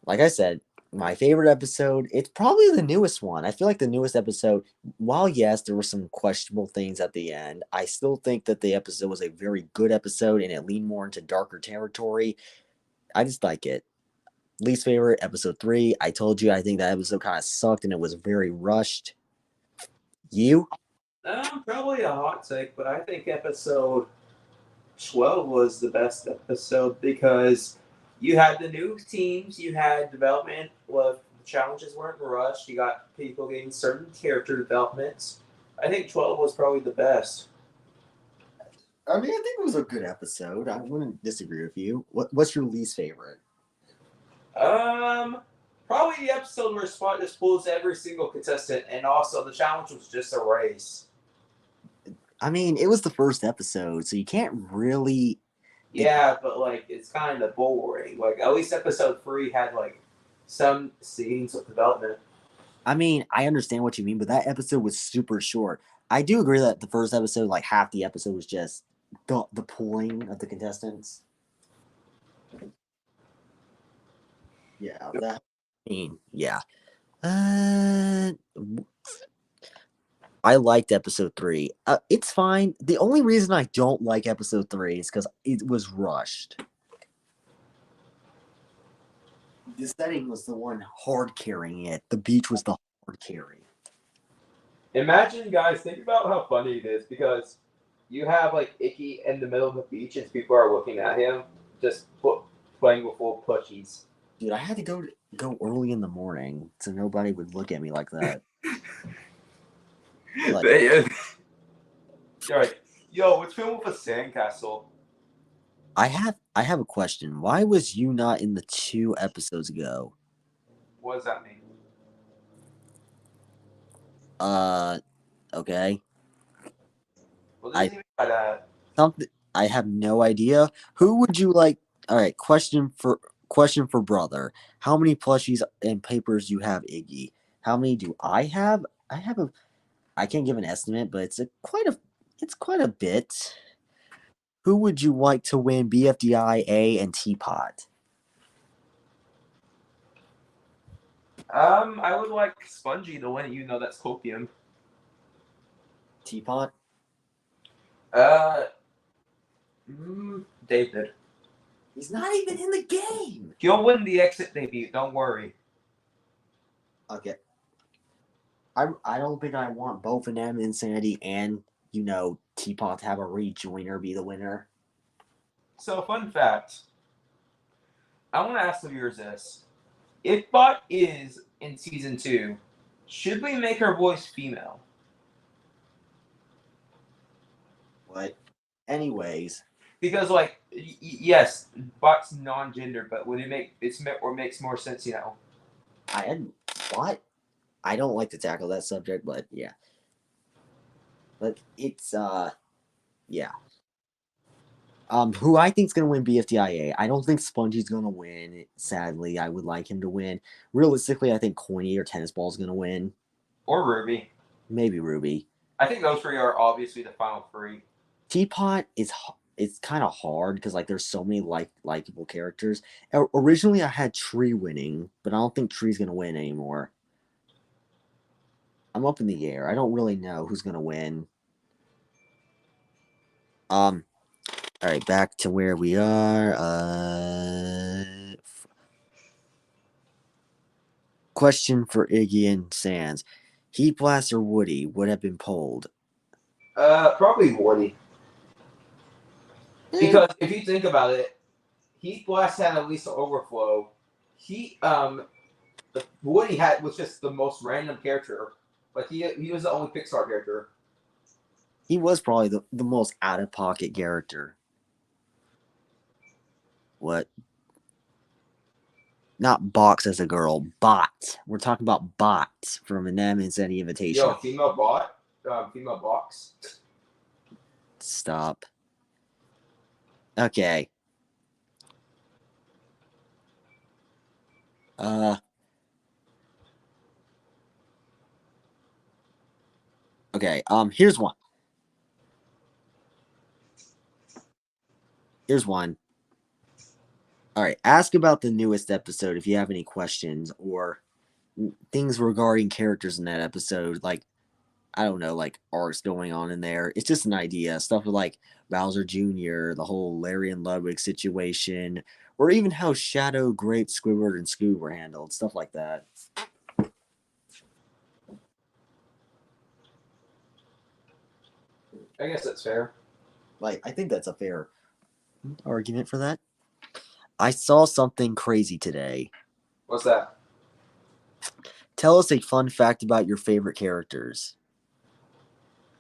Like I said, my favorite episode, it's probably the newest one. I feel like the newest episode, while yes, there were some questionable things at the end, I still think that the episode was a very good episode and it leaned more into darker territory. I just like it. Least favorite, episode 3. I told you I think that episode kind of sucked and it was very rushed. You? Probably a hot take, but I think episode 12 was the best episode because you had the new teams, you had development, well, the challenges weren't rushed, you got people getting certain character developments. I think 12 was probably the best. I mean, I think it was a good episode. I wouldn't disagree with you. What's your least favorite? Probably the episode where Spot just pulls every single contestant, and also the challenge was just a race. I mean, it was the first episode, so you can't really. Yeah, but like it's kind of boring. Like at least episode 3 had like some scenes of development. I mean, I understand what you mean, but that episode was super short. I do agree that the first episode, like half the episode, was just the pulling of the contestants. Yeah, that. I mean, yeah. I liked episode 3. It's fine. The only reason I don't like episode 3 is because it was rushed. The setting was the one hard carrying it. The beach was the hard carry. Imagine, guys, think about how funny it is because you have like Icky in the middle of the beach and people are looking at him just playing with little plushies. Dude, I had to go early in the morning so nobody would look at me like that. Like, all right, yo, what's wrong with a sandcastle? I have a question. Why was you not in the 2 episodes ago? What does that mean? Okay. What does he mean by that? Something I have no idea. Who would you like? All right, question for brother. How many plushies and papers you have, Iggy? How many do I have? I can't give an estimate, but it's quite a bit. Who would you like to win BFDI A and Teapot? I would like Spongy to win it. You know that's copium. Teapot? David. He's not even in the game. He'll win the exit debut. Don't worry. Okay. I don't think I want both of them, Insanity and Teapot to have a rejoiner be the winner. So, fun fact. I want to ask the viewers this: if Bot is in season 2, should we make her voice female? What? Anyways. Because, like, yes, Bot's non-gender, but would it makes more sense, What? I don't like to tackle that subject, but yeah. But it's yeah. Who I think's gonna win BFDIA? I don't think Spongy's gonna win. Sadly, I would like him to win. Realistically, I think Coiny or Tennis Ball's gonna win. Or Ruby. Maybe Ruby. I think those three are obviously the final three. Teapot is it's kind of hard because like there's so many likable characters. Originally, I had Tree winning, but I don't think Tree's gonna win anymore. I'm up in the air. I don't really know who's gonna win. All right, back to where we are. Question for Iggy and Sans: Heat Blast or Woody would have been pulled? Probably Woody. Because if you think about it, Heat Blast had at least an overflow. Woody was just the most random character. Like he was the only Pixar character. He was probably the most out of pocket character. What? Not box as a girl, bot. We're talking about bots from an Amazon invitation. Yo, female bot, female box. Stop. Okay. Okay. Here's one. All right. Ask about the newest episode if you have any questions or things regarding characters in that episode. Like, I don't know, like arcs going on in there. It's just an idea. Stuff with like Bowser Jr., the whole Larry and Ludwig situation, or even how Shadow, Grape, Squidward, and Scoob were handled. Stuff like that. I guess that's fair. Like, I think that's a fair argument for that. I saw something crazy today. What's that? Tell us a fun fact about your favorite characters.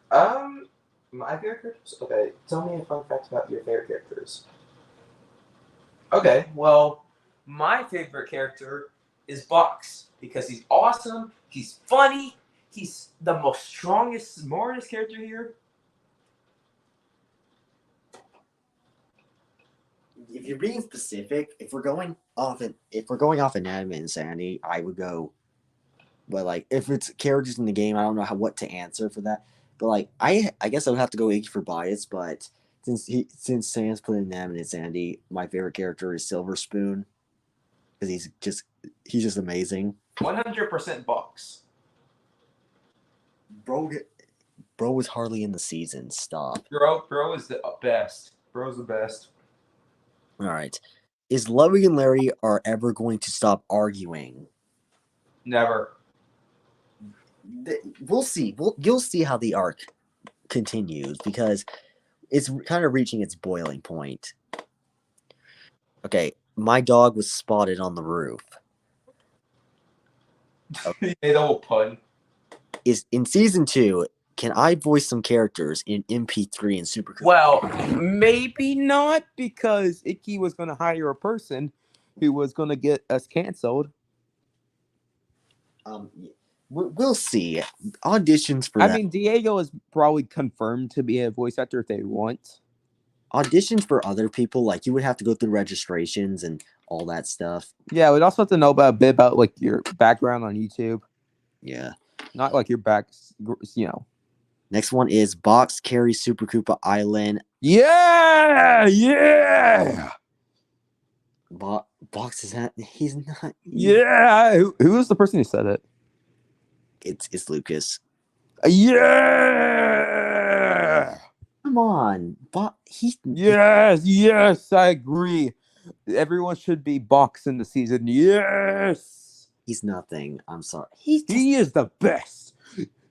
My favorite characters? Okay, tell me a fun fact about your favorite characters. Okay, well, my favorite character is Box because he's awesome, he's funny, he's the most strongest, smartest character here. If you're being specific, if we're going off anatomy and insanity, I would go. But like, if it's characters in the game, I don't know what to answer for that. But like, I guess I would have to go Iggy for bias. But since Sans put in Nam and Insanity, my favorite character is Silver Spoon because he's just amazing. 100% Box. Bro was hardly in the season. Stop. Bro is the best. Bro's the best. All right. Is Ludwig and Larry are ever going to stop arguing? Never. We'll see. You'll see how the arc continues because it's kind of reaching its boiling point. Okay, my dog was spotted on the roof. Okay. The whole pun. Is in season 2. Can I voice some characters in MP3 and Super Koopa? Well, maybe not because Icky was going to hire a person who was going to get us canceled. We'll see. Auditions for I mean, Diego is probably confirmed to be a voice actor if they want. Auditions for other people, like you would have to go through registrations and all that stuff. Yeah, we'd also have to know a bit about like your background on YouTube. Yeah. Not like your back, you know. Next one is Box carries Super Koopa Island. Yeah. Box is not. He's not. Yeah. Who was the person who said it? It's Lucas. Yeah. Come on, Yes, I agree. Everyone should be Box in the season. Yes. He's nothing. I'm sorry. He is the best.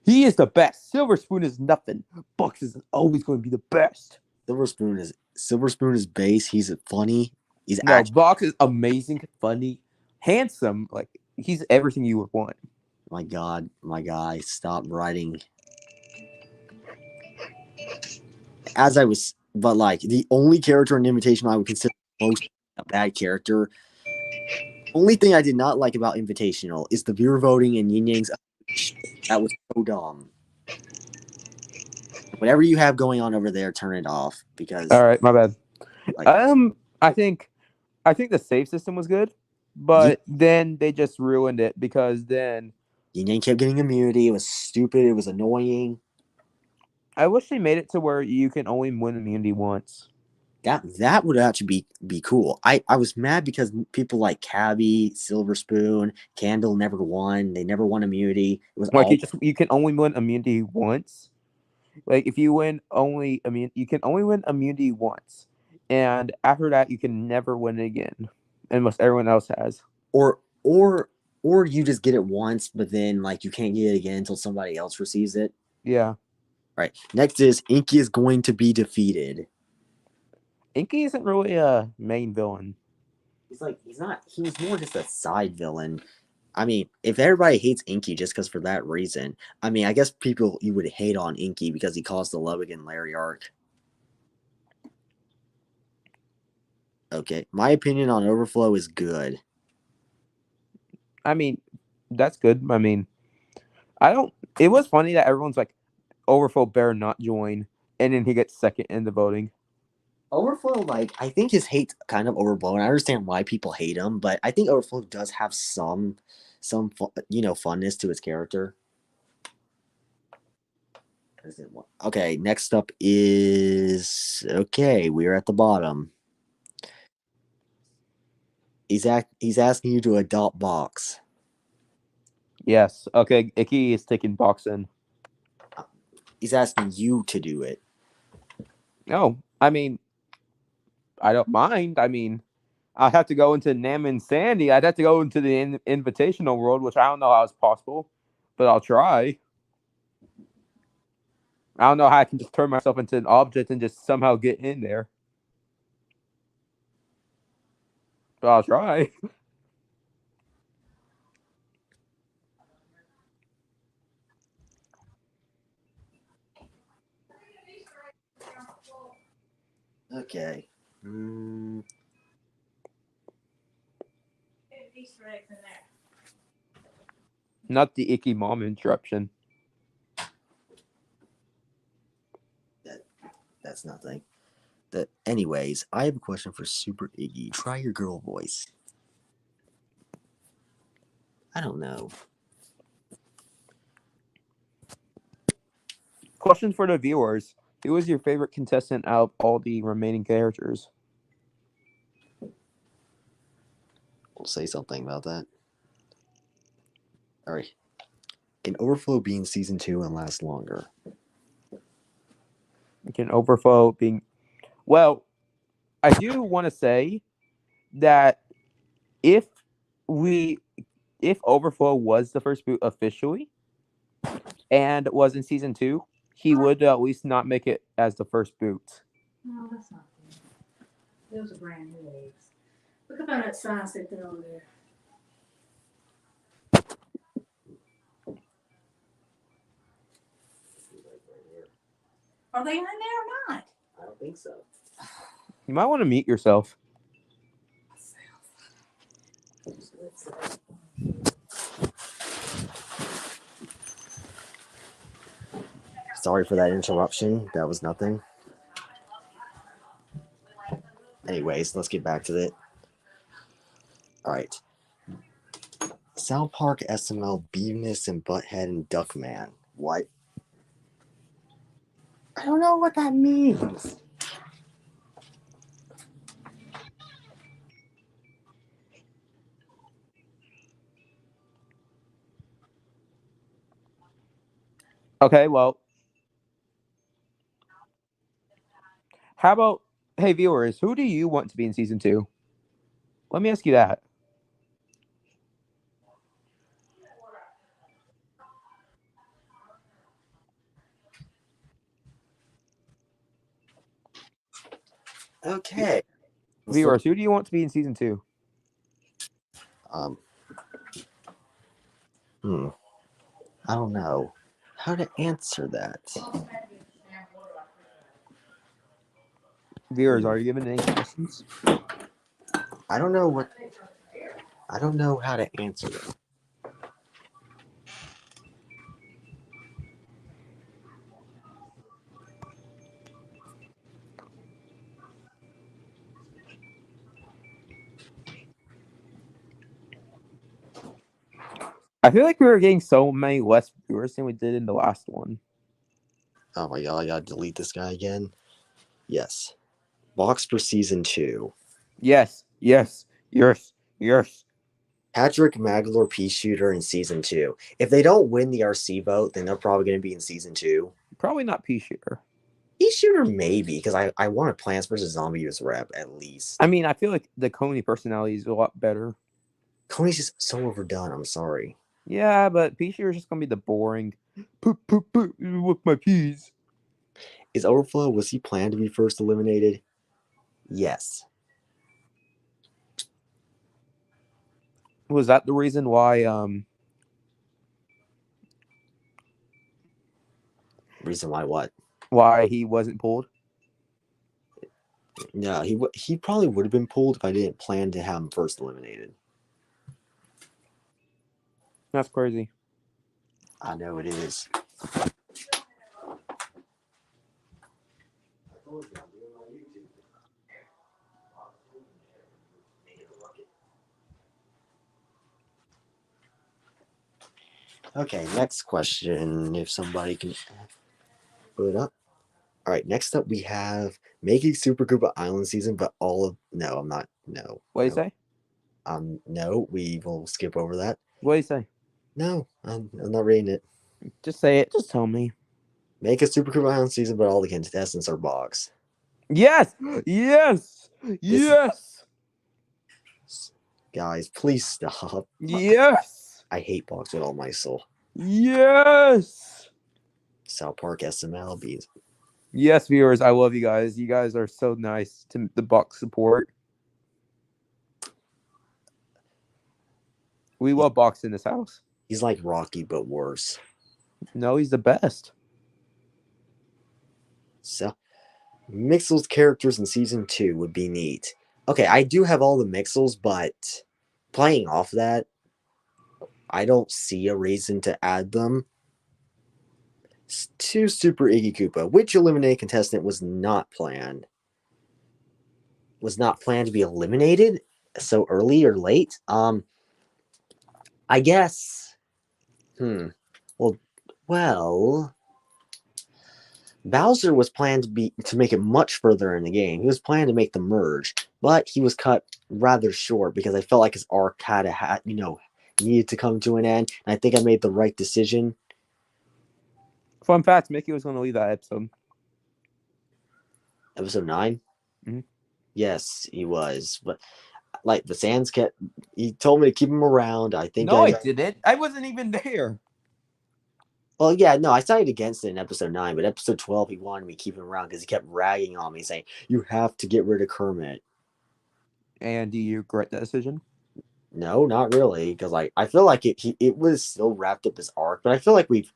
He is the best. Silver Spoon is nothing. Box is always going to be the best. Silver Spoon is base. He's funny. Box is amazing, funny, handsome. Like he's everything you would want. My God, my guy, stop writing. But like the only character in Invitation I would consider most a bad character. Only thing I did not like about Invitational is the viewer voting and Yin Yang's. That was so dumb. Whatever you have going on over there, turn it off because. All right, my bad. Like, I think the save system was good, but then they just ruined it because then Yin Yang kept getting immunity. It was stupid. It was annoying. I wish they made it to where you can only win immunity once. That would actually be cool. I was mad because people like Cabby, Silver Spoon, Candle never won. They never won immunity. It was Like all you can only win immunity once. Like if you win only you can only win immunity once, and after that you can never win it again, unless everyone else has. or or you just get it once, but then like you can't get it again until somebody else receives it. Yeah. Right. Next is Inky is going to be defeated. Inky isn't really a main villain. He's not. He's more just a side villain. I mean, if everybody hates Inky just because for that reason, I mean, I guess people you would hate on Inky because he caused the Logan and Larry arc. Okay, my opinion on Overflow is good. I mean, that's good. I mean, I don't. It was funny that everyone's like, Overflow better not join, and then he gets second in the voting. Overflow, like, I think his hate's kind of overblown. I understand why people hate him, but I think Overflow does have some funness to his character. Okay, next up is we're at the bottom. He's asking you to adopt Box. Yes. Okay. Icky is taking Box in. He's asking you to do it. Oh, I mean, I don't mind. I mean, I'd have to go into Nam and Sandy. I'd have to go into the invitational world, which I don't know how it's possible, but I'll try. I don't know how I can just turn myself into an object and just somehow get in there. But I'll try. Okay. Not the icky mom interruption. That's nothing. Anyways, I have a question for Super Iggy. Try your girl voice. I don't know. Question for the viewers. Who was your favorite contestant out of all the remaining characters? We'll say something about that. All right. Can Overflow be in season 2 and last longer? Can Overflow being... Well, I do want to say that if Overflow was the first boot officially and was in season 2, he would at least not make it as the first boot. No, that's not good. Those are brand new eggs. Look at that size they throw over there. Are they in there or not? I don't think so. You might want to mute yourself. Sorry for that interruption. That was nothing. Anyways, let's get back to it. All right. South Park SML Beavis and Butthead and Duckman. What? I don't know what that means. Okay, well, how about, hey viewers, who do you want to be in season 2? Let me ask you that. Okay. Viewers, who do you want to be in season 2? I don't know how to answer that. Viewers, are you given any questions? I don't know how to answer it. I feel like we were getting so many less viewers than we did in the last one. Oh my god, I gotta delete this guy again. Yes. Box for season 2. Yes. Patrick Magloire Pea Shooter in season 2. If they don't win the RC vote, then they're probably going to be in season 2. Probably not Pea Shooter. Pea Shooter maybe, because I want a Plants vs. Zombies rep at least. I mean, I feel like the Coney personality is a lot better. Coney's just so overdone. I'm sorry. Yeah, but Pea Shooter is just gonna be the boring. Poop with my peas. Is Overflow, was he planned to be first eliminated? Yes. Was that the reason why? Reason why what? Why he wasn't pulled? No, he probably would have been pulled if I didn't plan to have him first eliminated. That's crazy. I know it is. Okay, next question. If somebody can put it up. All right, next up we have making Super Koopa Island season, but all of no, I'm not. No. What do you say? No, we will skip over that. What do you say? No, I'm not reading it. Just say it. Just tell me. Make a Super Koopa Island season, but all the contestants are box. Yes. Guys, please stop. Yes. I hate box with all my soul. Yes. South Park SMLBs. Yes, viewers, I love you guys. You guys are so nice to the box support. We love box in this house. He's like Rocky, but worse. No, he's the best. So, Mixel's characters in season 2 would be neat. Okay, I do have all the Mixels, but playing off that, I don't see a reason to add them. To Super Iggy Koopa, which eliminated contestant was not planned? Was not planned to be eliminated so early or late? I guess. Well, Bowser was planned to make it much further in the game. He was planned to make the merge, but he was cut rather short because I felt like his arc needed to come to an end. And I think I made the right decision. Fun fact: Mickey was going to leave that episode. Episode 9? Mhm. Yes, he was. But like the Sands he told me to keep him around. I think I didn't. I wasn't even there. Well, yeah, no, I sided against it in episode 9, but episode 12, he wanted me to keep him around because he kept ragging on me, saying, you have to get rid of Kermit. And do you regret that decision? No, not really, because I feel like it was still wrapped up his arc, but I feel like we've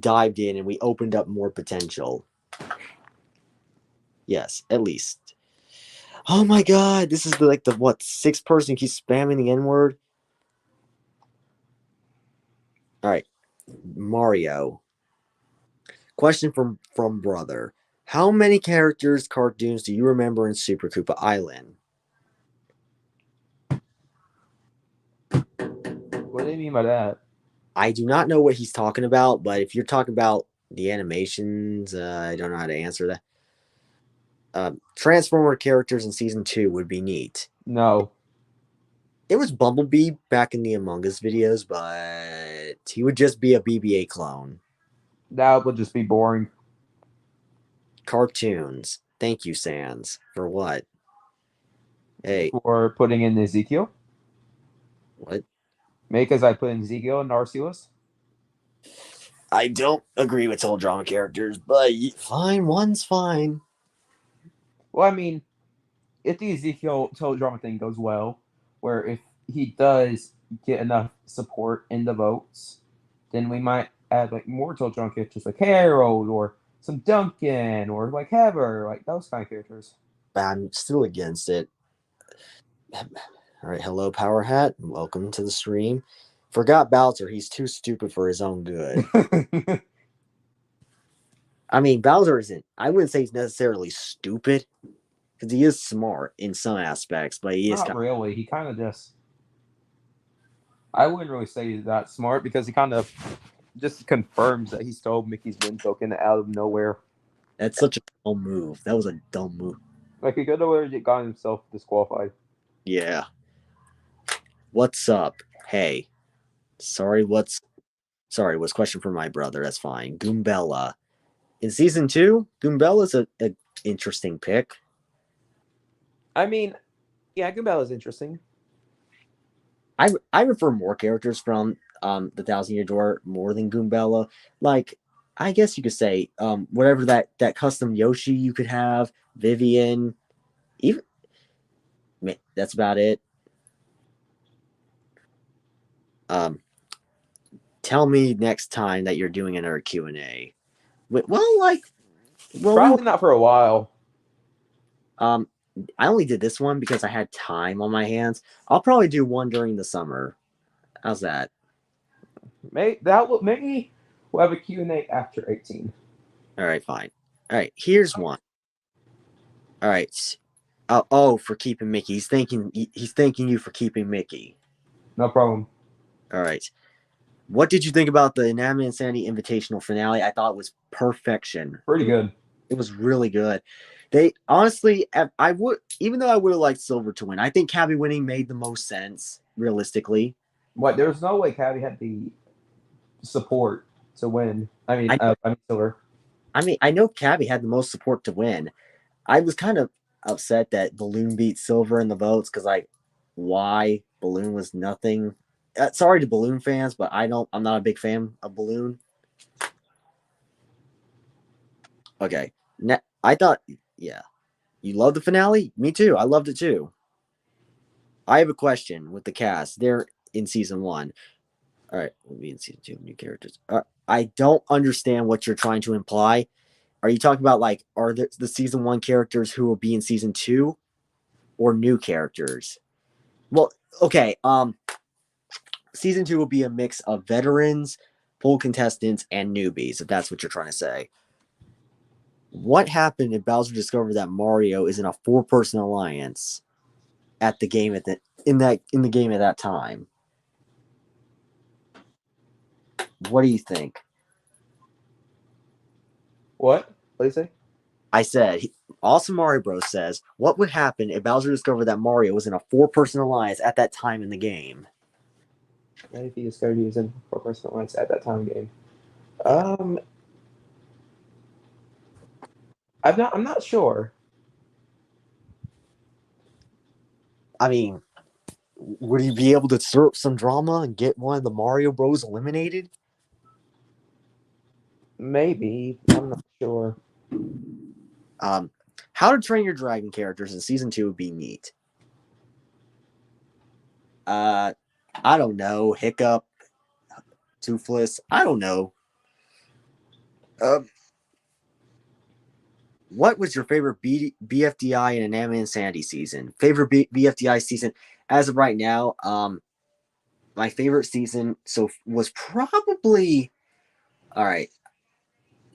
dived in and we opened up more potential. Yes, at least. Oh my god, this is the sixth person keeps spamming the N-word? Alright. Mario. Question from brother. How many characters, cartoons do you remember in Super Koopa Island? What do you mean by that? I do not know what he's talking about, but if you're talking about the animations, I don't know how to answer that. Transformer characters in season 2 would be neat. No. It was Bumblebee back in the Among Us videos, but he would just be a BB-8 clone. That would just be boring. Cartoons. Thank you, Sans. For what? Hey. For putting in Ezekiel? What? Because I put in Ezekiel and Arceus? I don't agree with total drama characters, but fine, one's fine. Well, I mean, if the Ezekiel total drama thing goes well, where if he does get enough support in the votes, then we might add more total drama characters like Harold or some Duncan or like Heather, like those kind of characters. I'm still against it. All right, hello, Power Hat. Welcome to the stream. Forgot Bowser. He's too stupid for his own good. I mean, Bowser isn't. I wouldn't say he's necessarily stupid because he is smart in some aspects, but he is not really. He kind of just. I wouldn't really say he's that smart because he kind of just confirms that he stole Mickey's win token out of nowhere. That's such a dumb move. That was a dumb move. Like he could have already gotten himself disqualified. Yeah. What's up? Hey. Sorry, what's question for my brother. That's fine. Goombella. In season 2, Goombella's a interesting pick. I mean, yeah, Goombella is interesting. I prefer more characters from the Thousand Year Door more than Goombella. Like, I guess you could say whatever that custom Yoshi you could have, Vivian, even that's about it. Tell me next time that you're doing another Q&A. Probably not for a while. I only did this one because I had time on my hands. I'll probably do one during the summer. How's that? Maybe we'll have a Q&A after 18. All right, fine. All right, here's one. All right. For keeping Mickey. He's thanking you for keeping Mickey. No problem. All right. What did you think about the Anime Insanity Invitational finale? I thought it was perfection. Pretty good. It was really good. They honestly, even though I would have liked Silver to win, I think Cabby winning made the most sense realistically. What? There's no way Cabby had the support to win. I mean Silver. I mean, I know Cabby had the most support to win. I was kind of upset that Balloon beat Silver in the votes because, like, why? Balloon was nothing. Sorry to Balloon fans, but I'm not a big fan of Balloon. Okay. I thought, yeah. You love the finale? Me too. I loved it too. I have a question with the cast. They're in season 1. All right, we'll be in season 2. New characters. I don't understand what you're trying to imply. Are you talking about, like, are the season 1 characters who will be in season 2, or new characters? Well, okay. Season 2 will be a mix of veterans, full contestants, and newbies. If that's what you're trying to say. What happened if Bowser discovered that Mario is in a 4-person alliance at the game in the game at that time? What do you think? What? What do you say? I said, Awesome Mario Bros. Says, what would happen if Bowser discovered that Mario was in a 4-person alliance at that time in the game? And if he discovered he was in 4-person alliance at that time in the game. I'm not sure. I mean, would he be able to stir up some drama and get one of the Mario Bros. Eliminated? Maybe. I'm not sure. How to Train Your Dragon characters in season 2 would be neat. I don't know. Hiccup, Toothless. I don't know. What was your favorite BFDI in Anime Insanity season? Favorite BFDI season as of right now? My favorite season was probably, all right.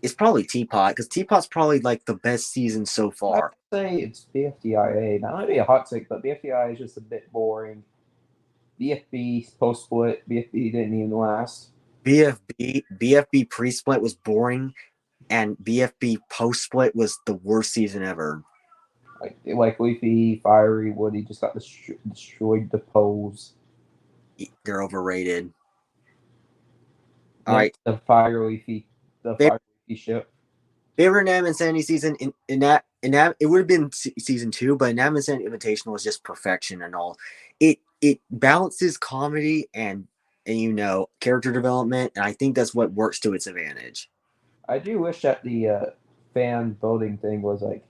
It's probably Teapot because Teapot's probably like the best season so far. I'd say it's BFDIA. That might be a hot take, but BFDI is just a bit boring. BFB post split. BFB didn't even last. BFB pre split was boring, and BFB post split was the worst season ever. Like Leafy, Fiery, Woody just got destroyed the polls. They're overrated. All right, the Fire Leafy ship. Favorite Nam Insanity season in that it would have been season 2, but Nam Insanity Invitational was just perfection and all. It balances comedy and character development, and I think that's what works to its advantage. I do wish that the fan voting thing was like,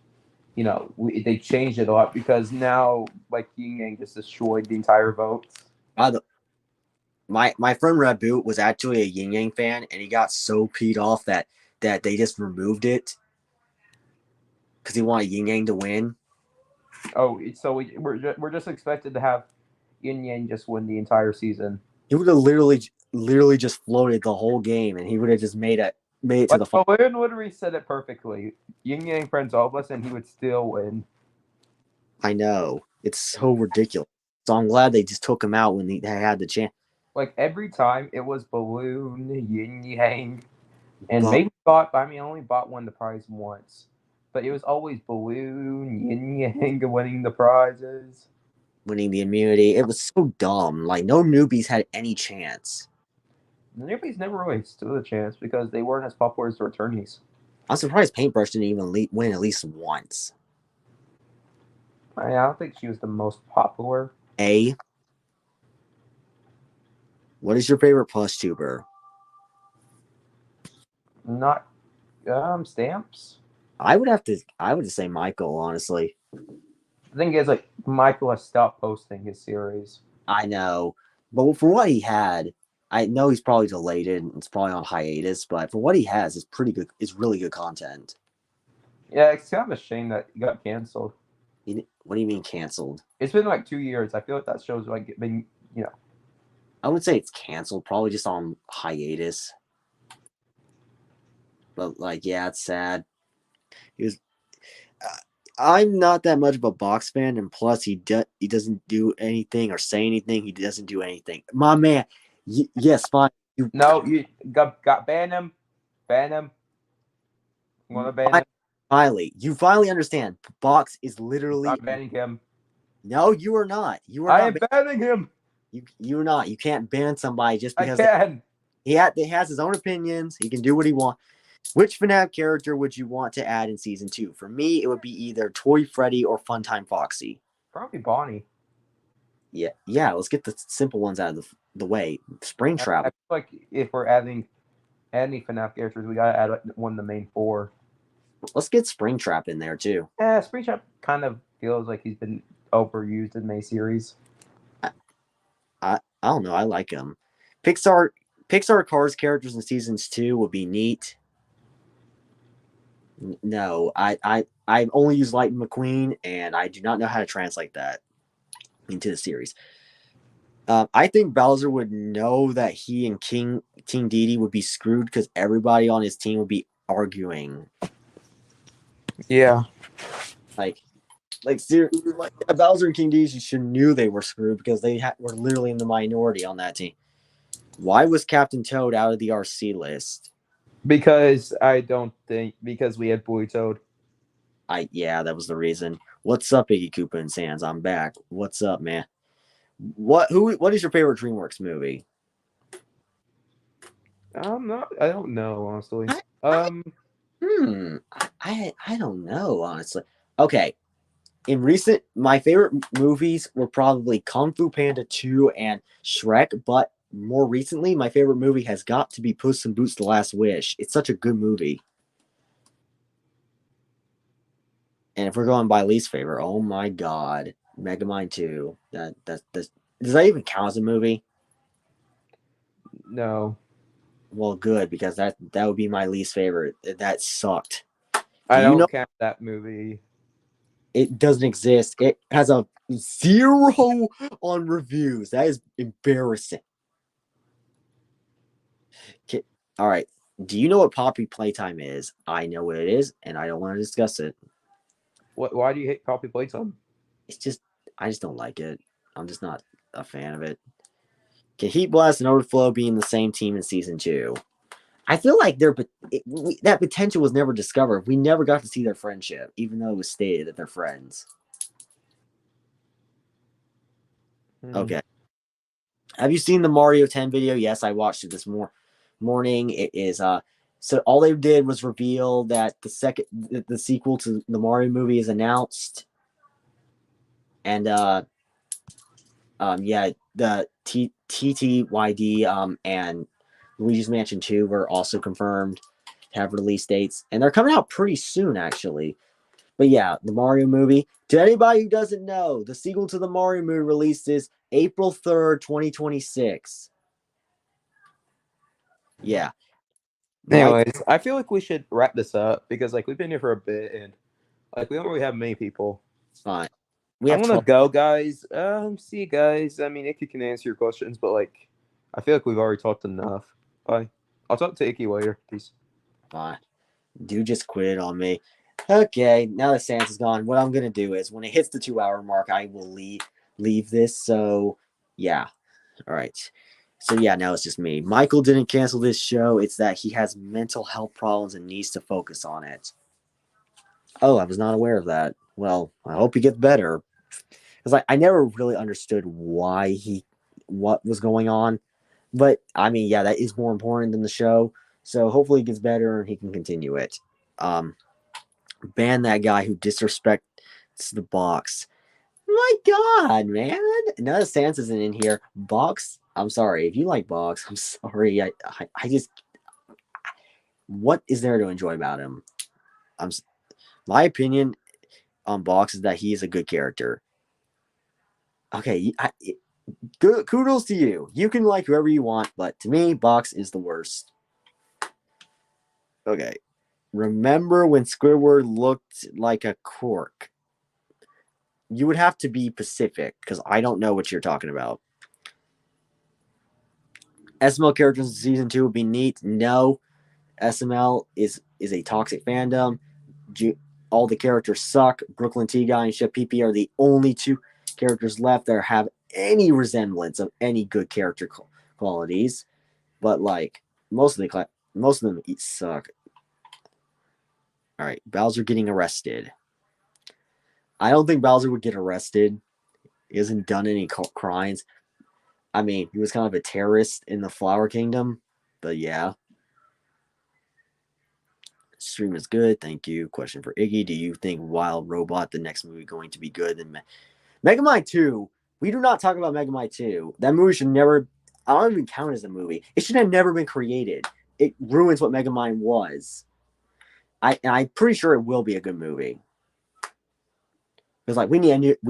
they changed it a lot because now like Yin Yang just destroyed the entire vote. My friend Red Boot was actually a Yin Yang fan, and he got so peed off that they just removed it because he wanted Yin Yang to win. Oh, so we're just expected to have Yin Yang just win the entire season. He would have literally just floated the whole game, and he would have just made it to the final. Balloon would have reset it perfectly. Yin Yang friends all of us, and he would still win. I know. It's so ridiculous. So I'm glad they just took him out when they had the chance. Like every time it was balloon yin yang, and But maybe bought. I mean, I only bought one the prize once, but it was always balloon yin yang winning the prizes. winning the immunity, it was so dumb. Like no newbies had any chance. The newbies never really stood a chance because they weren't as popular as the returnees. I'm surprised Paintbrush didn't even win at least once. I don't think she was the most popular. A. What is your favorite plus tuber? Not stamps. I would just say Michael, honestly. The thing is, like, Michael has stopped posting his series. I know. But for what he had, I know he's probably delayed it and it's probably on hiatus, but for what he has, it's pretty good. It's really good content. Yeah, it's kind of a shame that he got canceled. What do you mean canceled? It's been like 2 years. I feel like that show's like been, I would say it's canceled, probably just on hiatus. But like, yeah, it's sad. He was. I'm not that much of a box fan, and plus, he doesn't do anything or say anything. He doesn't do anything. My man, yes, fine. you got ban him, ban him. You want to ban him? Finally, you finally understand. Box is literally. I'm banning him. No, you are not. You are I not. am banning him. You're not. You can't ban somebody just because I can. he has his own opinions. He can do what he wants. Which FNAF character would you want to add in season 2? For me, it would be either Toy Freddy or Funtime Foxy. Probably Bonnie. Yeah. Let's get the simple ones out of the way. Springtrap. I feel like if we're adding any FNAF characters, we gotta add one of the main 4. Let's get Springtrap in there too. Yeah, Springtrap kind of feels like he's been overused in May series. I don't know. I like him. Pixar Cars characters in seasons 2 would be neat. No, I only use Lightning McQueen, and I do not know how to translate that into the series. I think Bowser would know that he and King Dedede would be screwed because everybody on his team would be arguing. Yeah. Like Bowser and King Dedede should knew they were screwed because they were literally in the minority on that team. Why was Captain Toad out of the RC list? Because we had Boy Toad. Yeah, that was the reason. What's up, Iggy Koopa and Sans? I'm back. What's up, man? What is your favorite DreamWorks movie? I don't know, honestly. I don't know, honestly. Okay. My favorite movies were probably Kung Fu Panda 2 and Shrek, but more recently, my favorite movie has got to be Puss in Boots: The Last Wish. It's such a good movie. And if we're going by least favorite, oh my god, Megamind 2. Does that even count as a movie? No. Well, good, because that would be my least favorite. That sucked. I don't count that movie. It doesn't exist. It has a 0 on reviews. That is embarrassing. Okay. All right. Do you know what Poppy Playtime is? I know what it is, and I don't want to discuss it. Why do you hate Poppy Playtime? I just don't like it. I'm just not a fan of it. Can Heat Blast and Overflow be in the same team in season 2? I feel like that potential was never discovered. We never got to see their friendship, even though it was stated that they're friends. Okay. Have you seen the Mario 10 video? Yes, I watched it this morning. It is so all they did was reveal that the sequel to the Mario movie is announced. And the TTYD and Luigi's Mansion 2 were also confirmed to have release dates, and they're coming out pretty soon, actually. But yeah, the Mario movie. To anybody who doesn't know, the sequel to the Mario movie releases April 3rd, 2026. Yeah. Anyways, I feel like we should wrap this up because we've been here for a bit and we don't really have many people. Fine. I'm gonna go, guys. See you guys. I mean, Icky can answer your questions, but I feel like we've already talked enough. Bye. I'll talk to Icky later. Peace. Fine. Dude just quit on me. Okay, now that Sans is gone, what I'm gonna do is when it hits the 2-hour mark, I will leave this. So yeah. All right. So yeah, now it's just me. Michael didn't cancel this show. It's that he has mental health problems and needs to focus on it. Oh, I was not aware of that. Well, I hope he gets better. Because I never really understood what was going on. But I mean, yeah, that is more important than the show. So hopefully he gets better and he can continue it. Ban that guy who disrespects the box. My God, man! None of Sans isn't in here. Box. I'm sorry if you like Box. I'm sorry. I just what is there to enjoy about him? I'm my opinion on Box is that he is a good character. Okay, good kudos to you. You can like whoever you want, but to me, Box is the worst. Okay. Remember when Squidward looked like a cork? You would have to be Pacific because I don't know what you're talking about. SML characters in season 2 would be neat. No, SML is a toxic fandom. All the characters suck. Brooklyn T Guy and Chef PP are the only two characters left that have any resemblance of any good character qualities. But like most of them suck. All right, Bowser getting arrested. I don't think Bowser would get arrested. He hasn't done any crimes. I mean, he was kind of a terrorist in the Flower Kingdom, but yeah. Stream is good. Thank you. Question for Iggy. Do you think Wild Robot, the next movie, going to be good? Than Megamind 2? We do not talk about Megamind 2. That movie should never... I don't even count as a movie. It should have never been created. It ruins what Megamind was. I'm pretty sure it will be a good movie. Because like we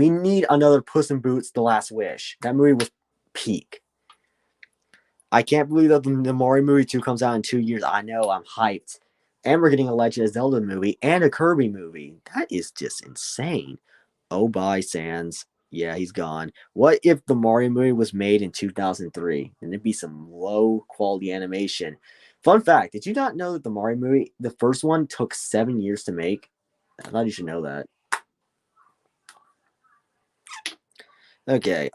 need another Puss in Boots: The Last Wish. That movie was peak. I can't believe that the Mario movie 2 comes out in 2 years. I know, I'm hyped. And we're getting a Legend of Zelda movie and a Kirby movie. That is just insane. Oh, bye, Sans. Yeah, he's gone. What if the Mario movie was made in 2003? And it'd be some low quality animation. Fun fact, did you not know that the Mario movie, the first one, took 7 years to make? I thought you should know that. Okay,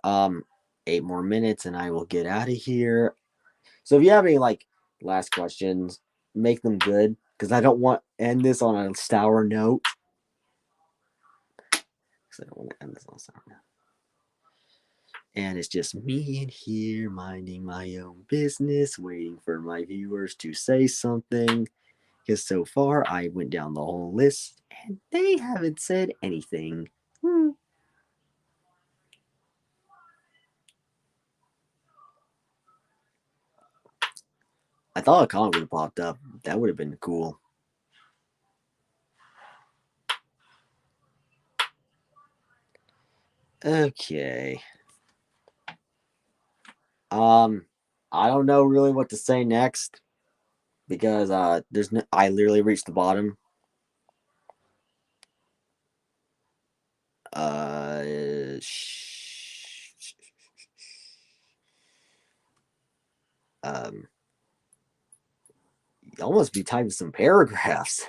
8 more minutes and I will get out of here. So if you have any like last questions, make them good because I don't want to end this on a sour note. Because I don't want to end this on a sour note. And it's just me in here minding my own business, waiting for my viewers to say something. Because so far I went down the whole list and they haven't said anything. I thought a comment would have popped up. That would have been cool. Okay. I don't know really what to say next because there's no, I literally reached the bottom. You almost be typing some paragraphs.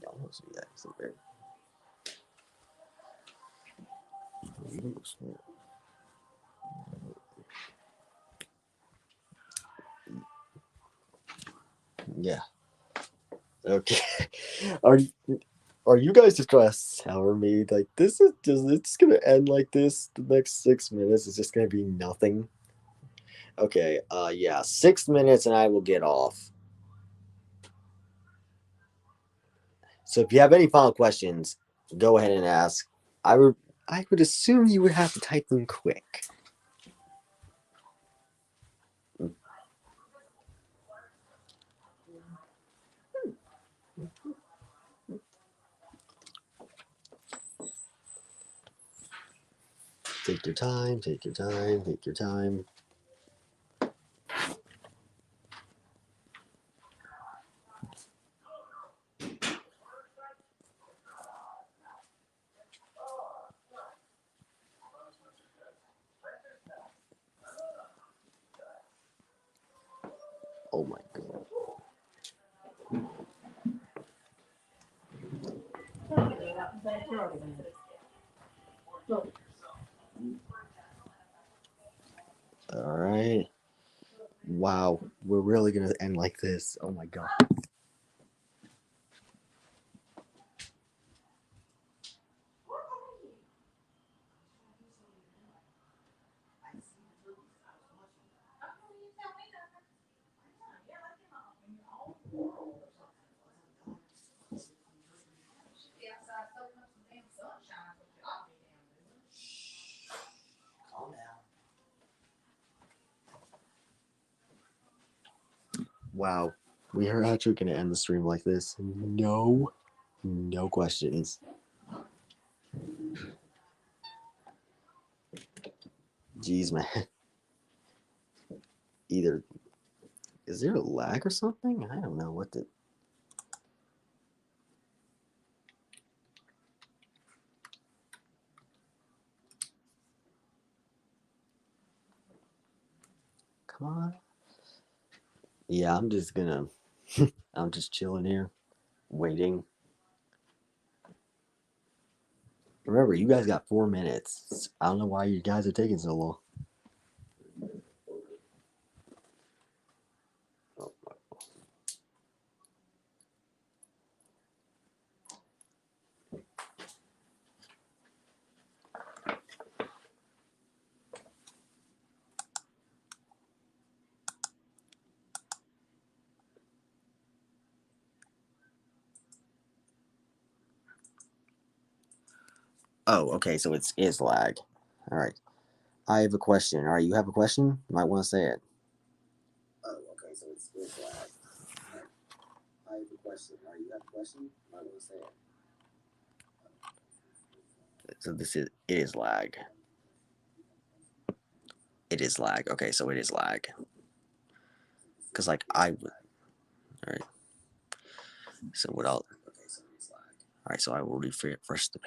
Almost be typing some paragraphs. Yeah. Okay. Are you guys just gonna sour me? Like this is just it's gonna end like this. The next 6 minutes is just gonna be nothing. Okay. Yeah. 6 minutes and I will get off. So if you have any final questions, go ahead and ask. I would assume you would have to type them quick. Take your time, take your time, take your time. Oh my god. you're already gonna. Look, All right. Wow, we're really gonna end like this. Oh my god. Calm down. Wow, we are actually gonna end the stream like this. No questions. Jeez, man. Either is there a lag or something? I don't know what the. Come on. Yeah, I'm just gonna. I'm just chilling here, waiting. Remember, you guys got 4 minutes. I don't know why you guys are taking so long. Oh, okay, so it is lag. All right. I have a question. All right, you have a question? You might want to say it. Oh, okay, so it is lag. All right. I have a question. All right, you have a question? You might want to say it. So it is lag. It is lag. Okay, so it is lag. Because, like, I would. All right. So what I'll. Okay, so it is lag. All right, so I will refresh the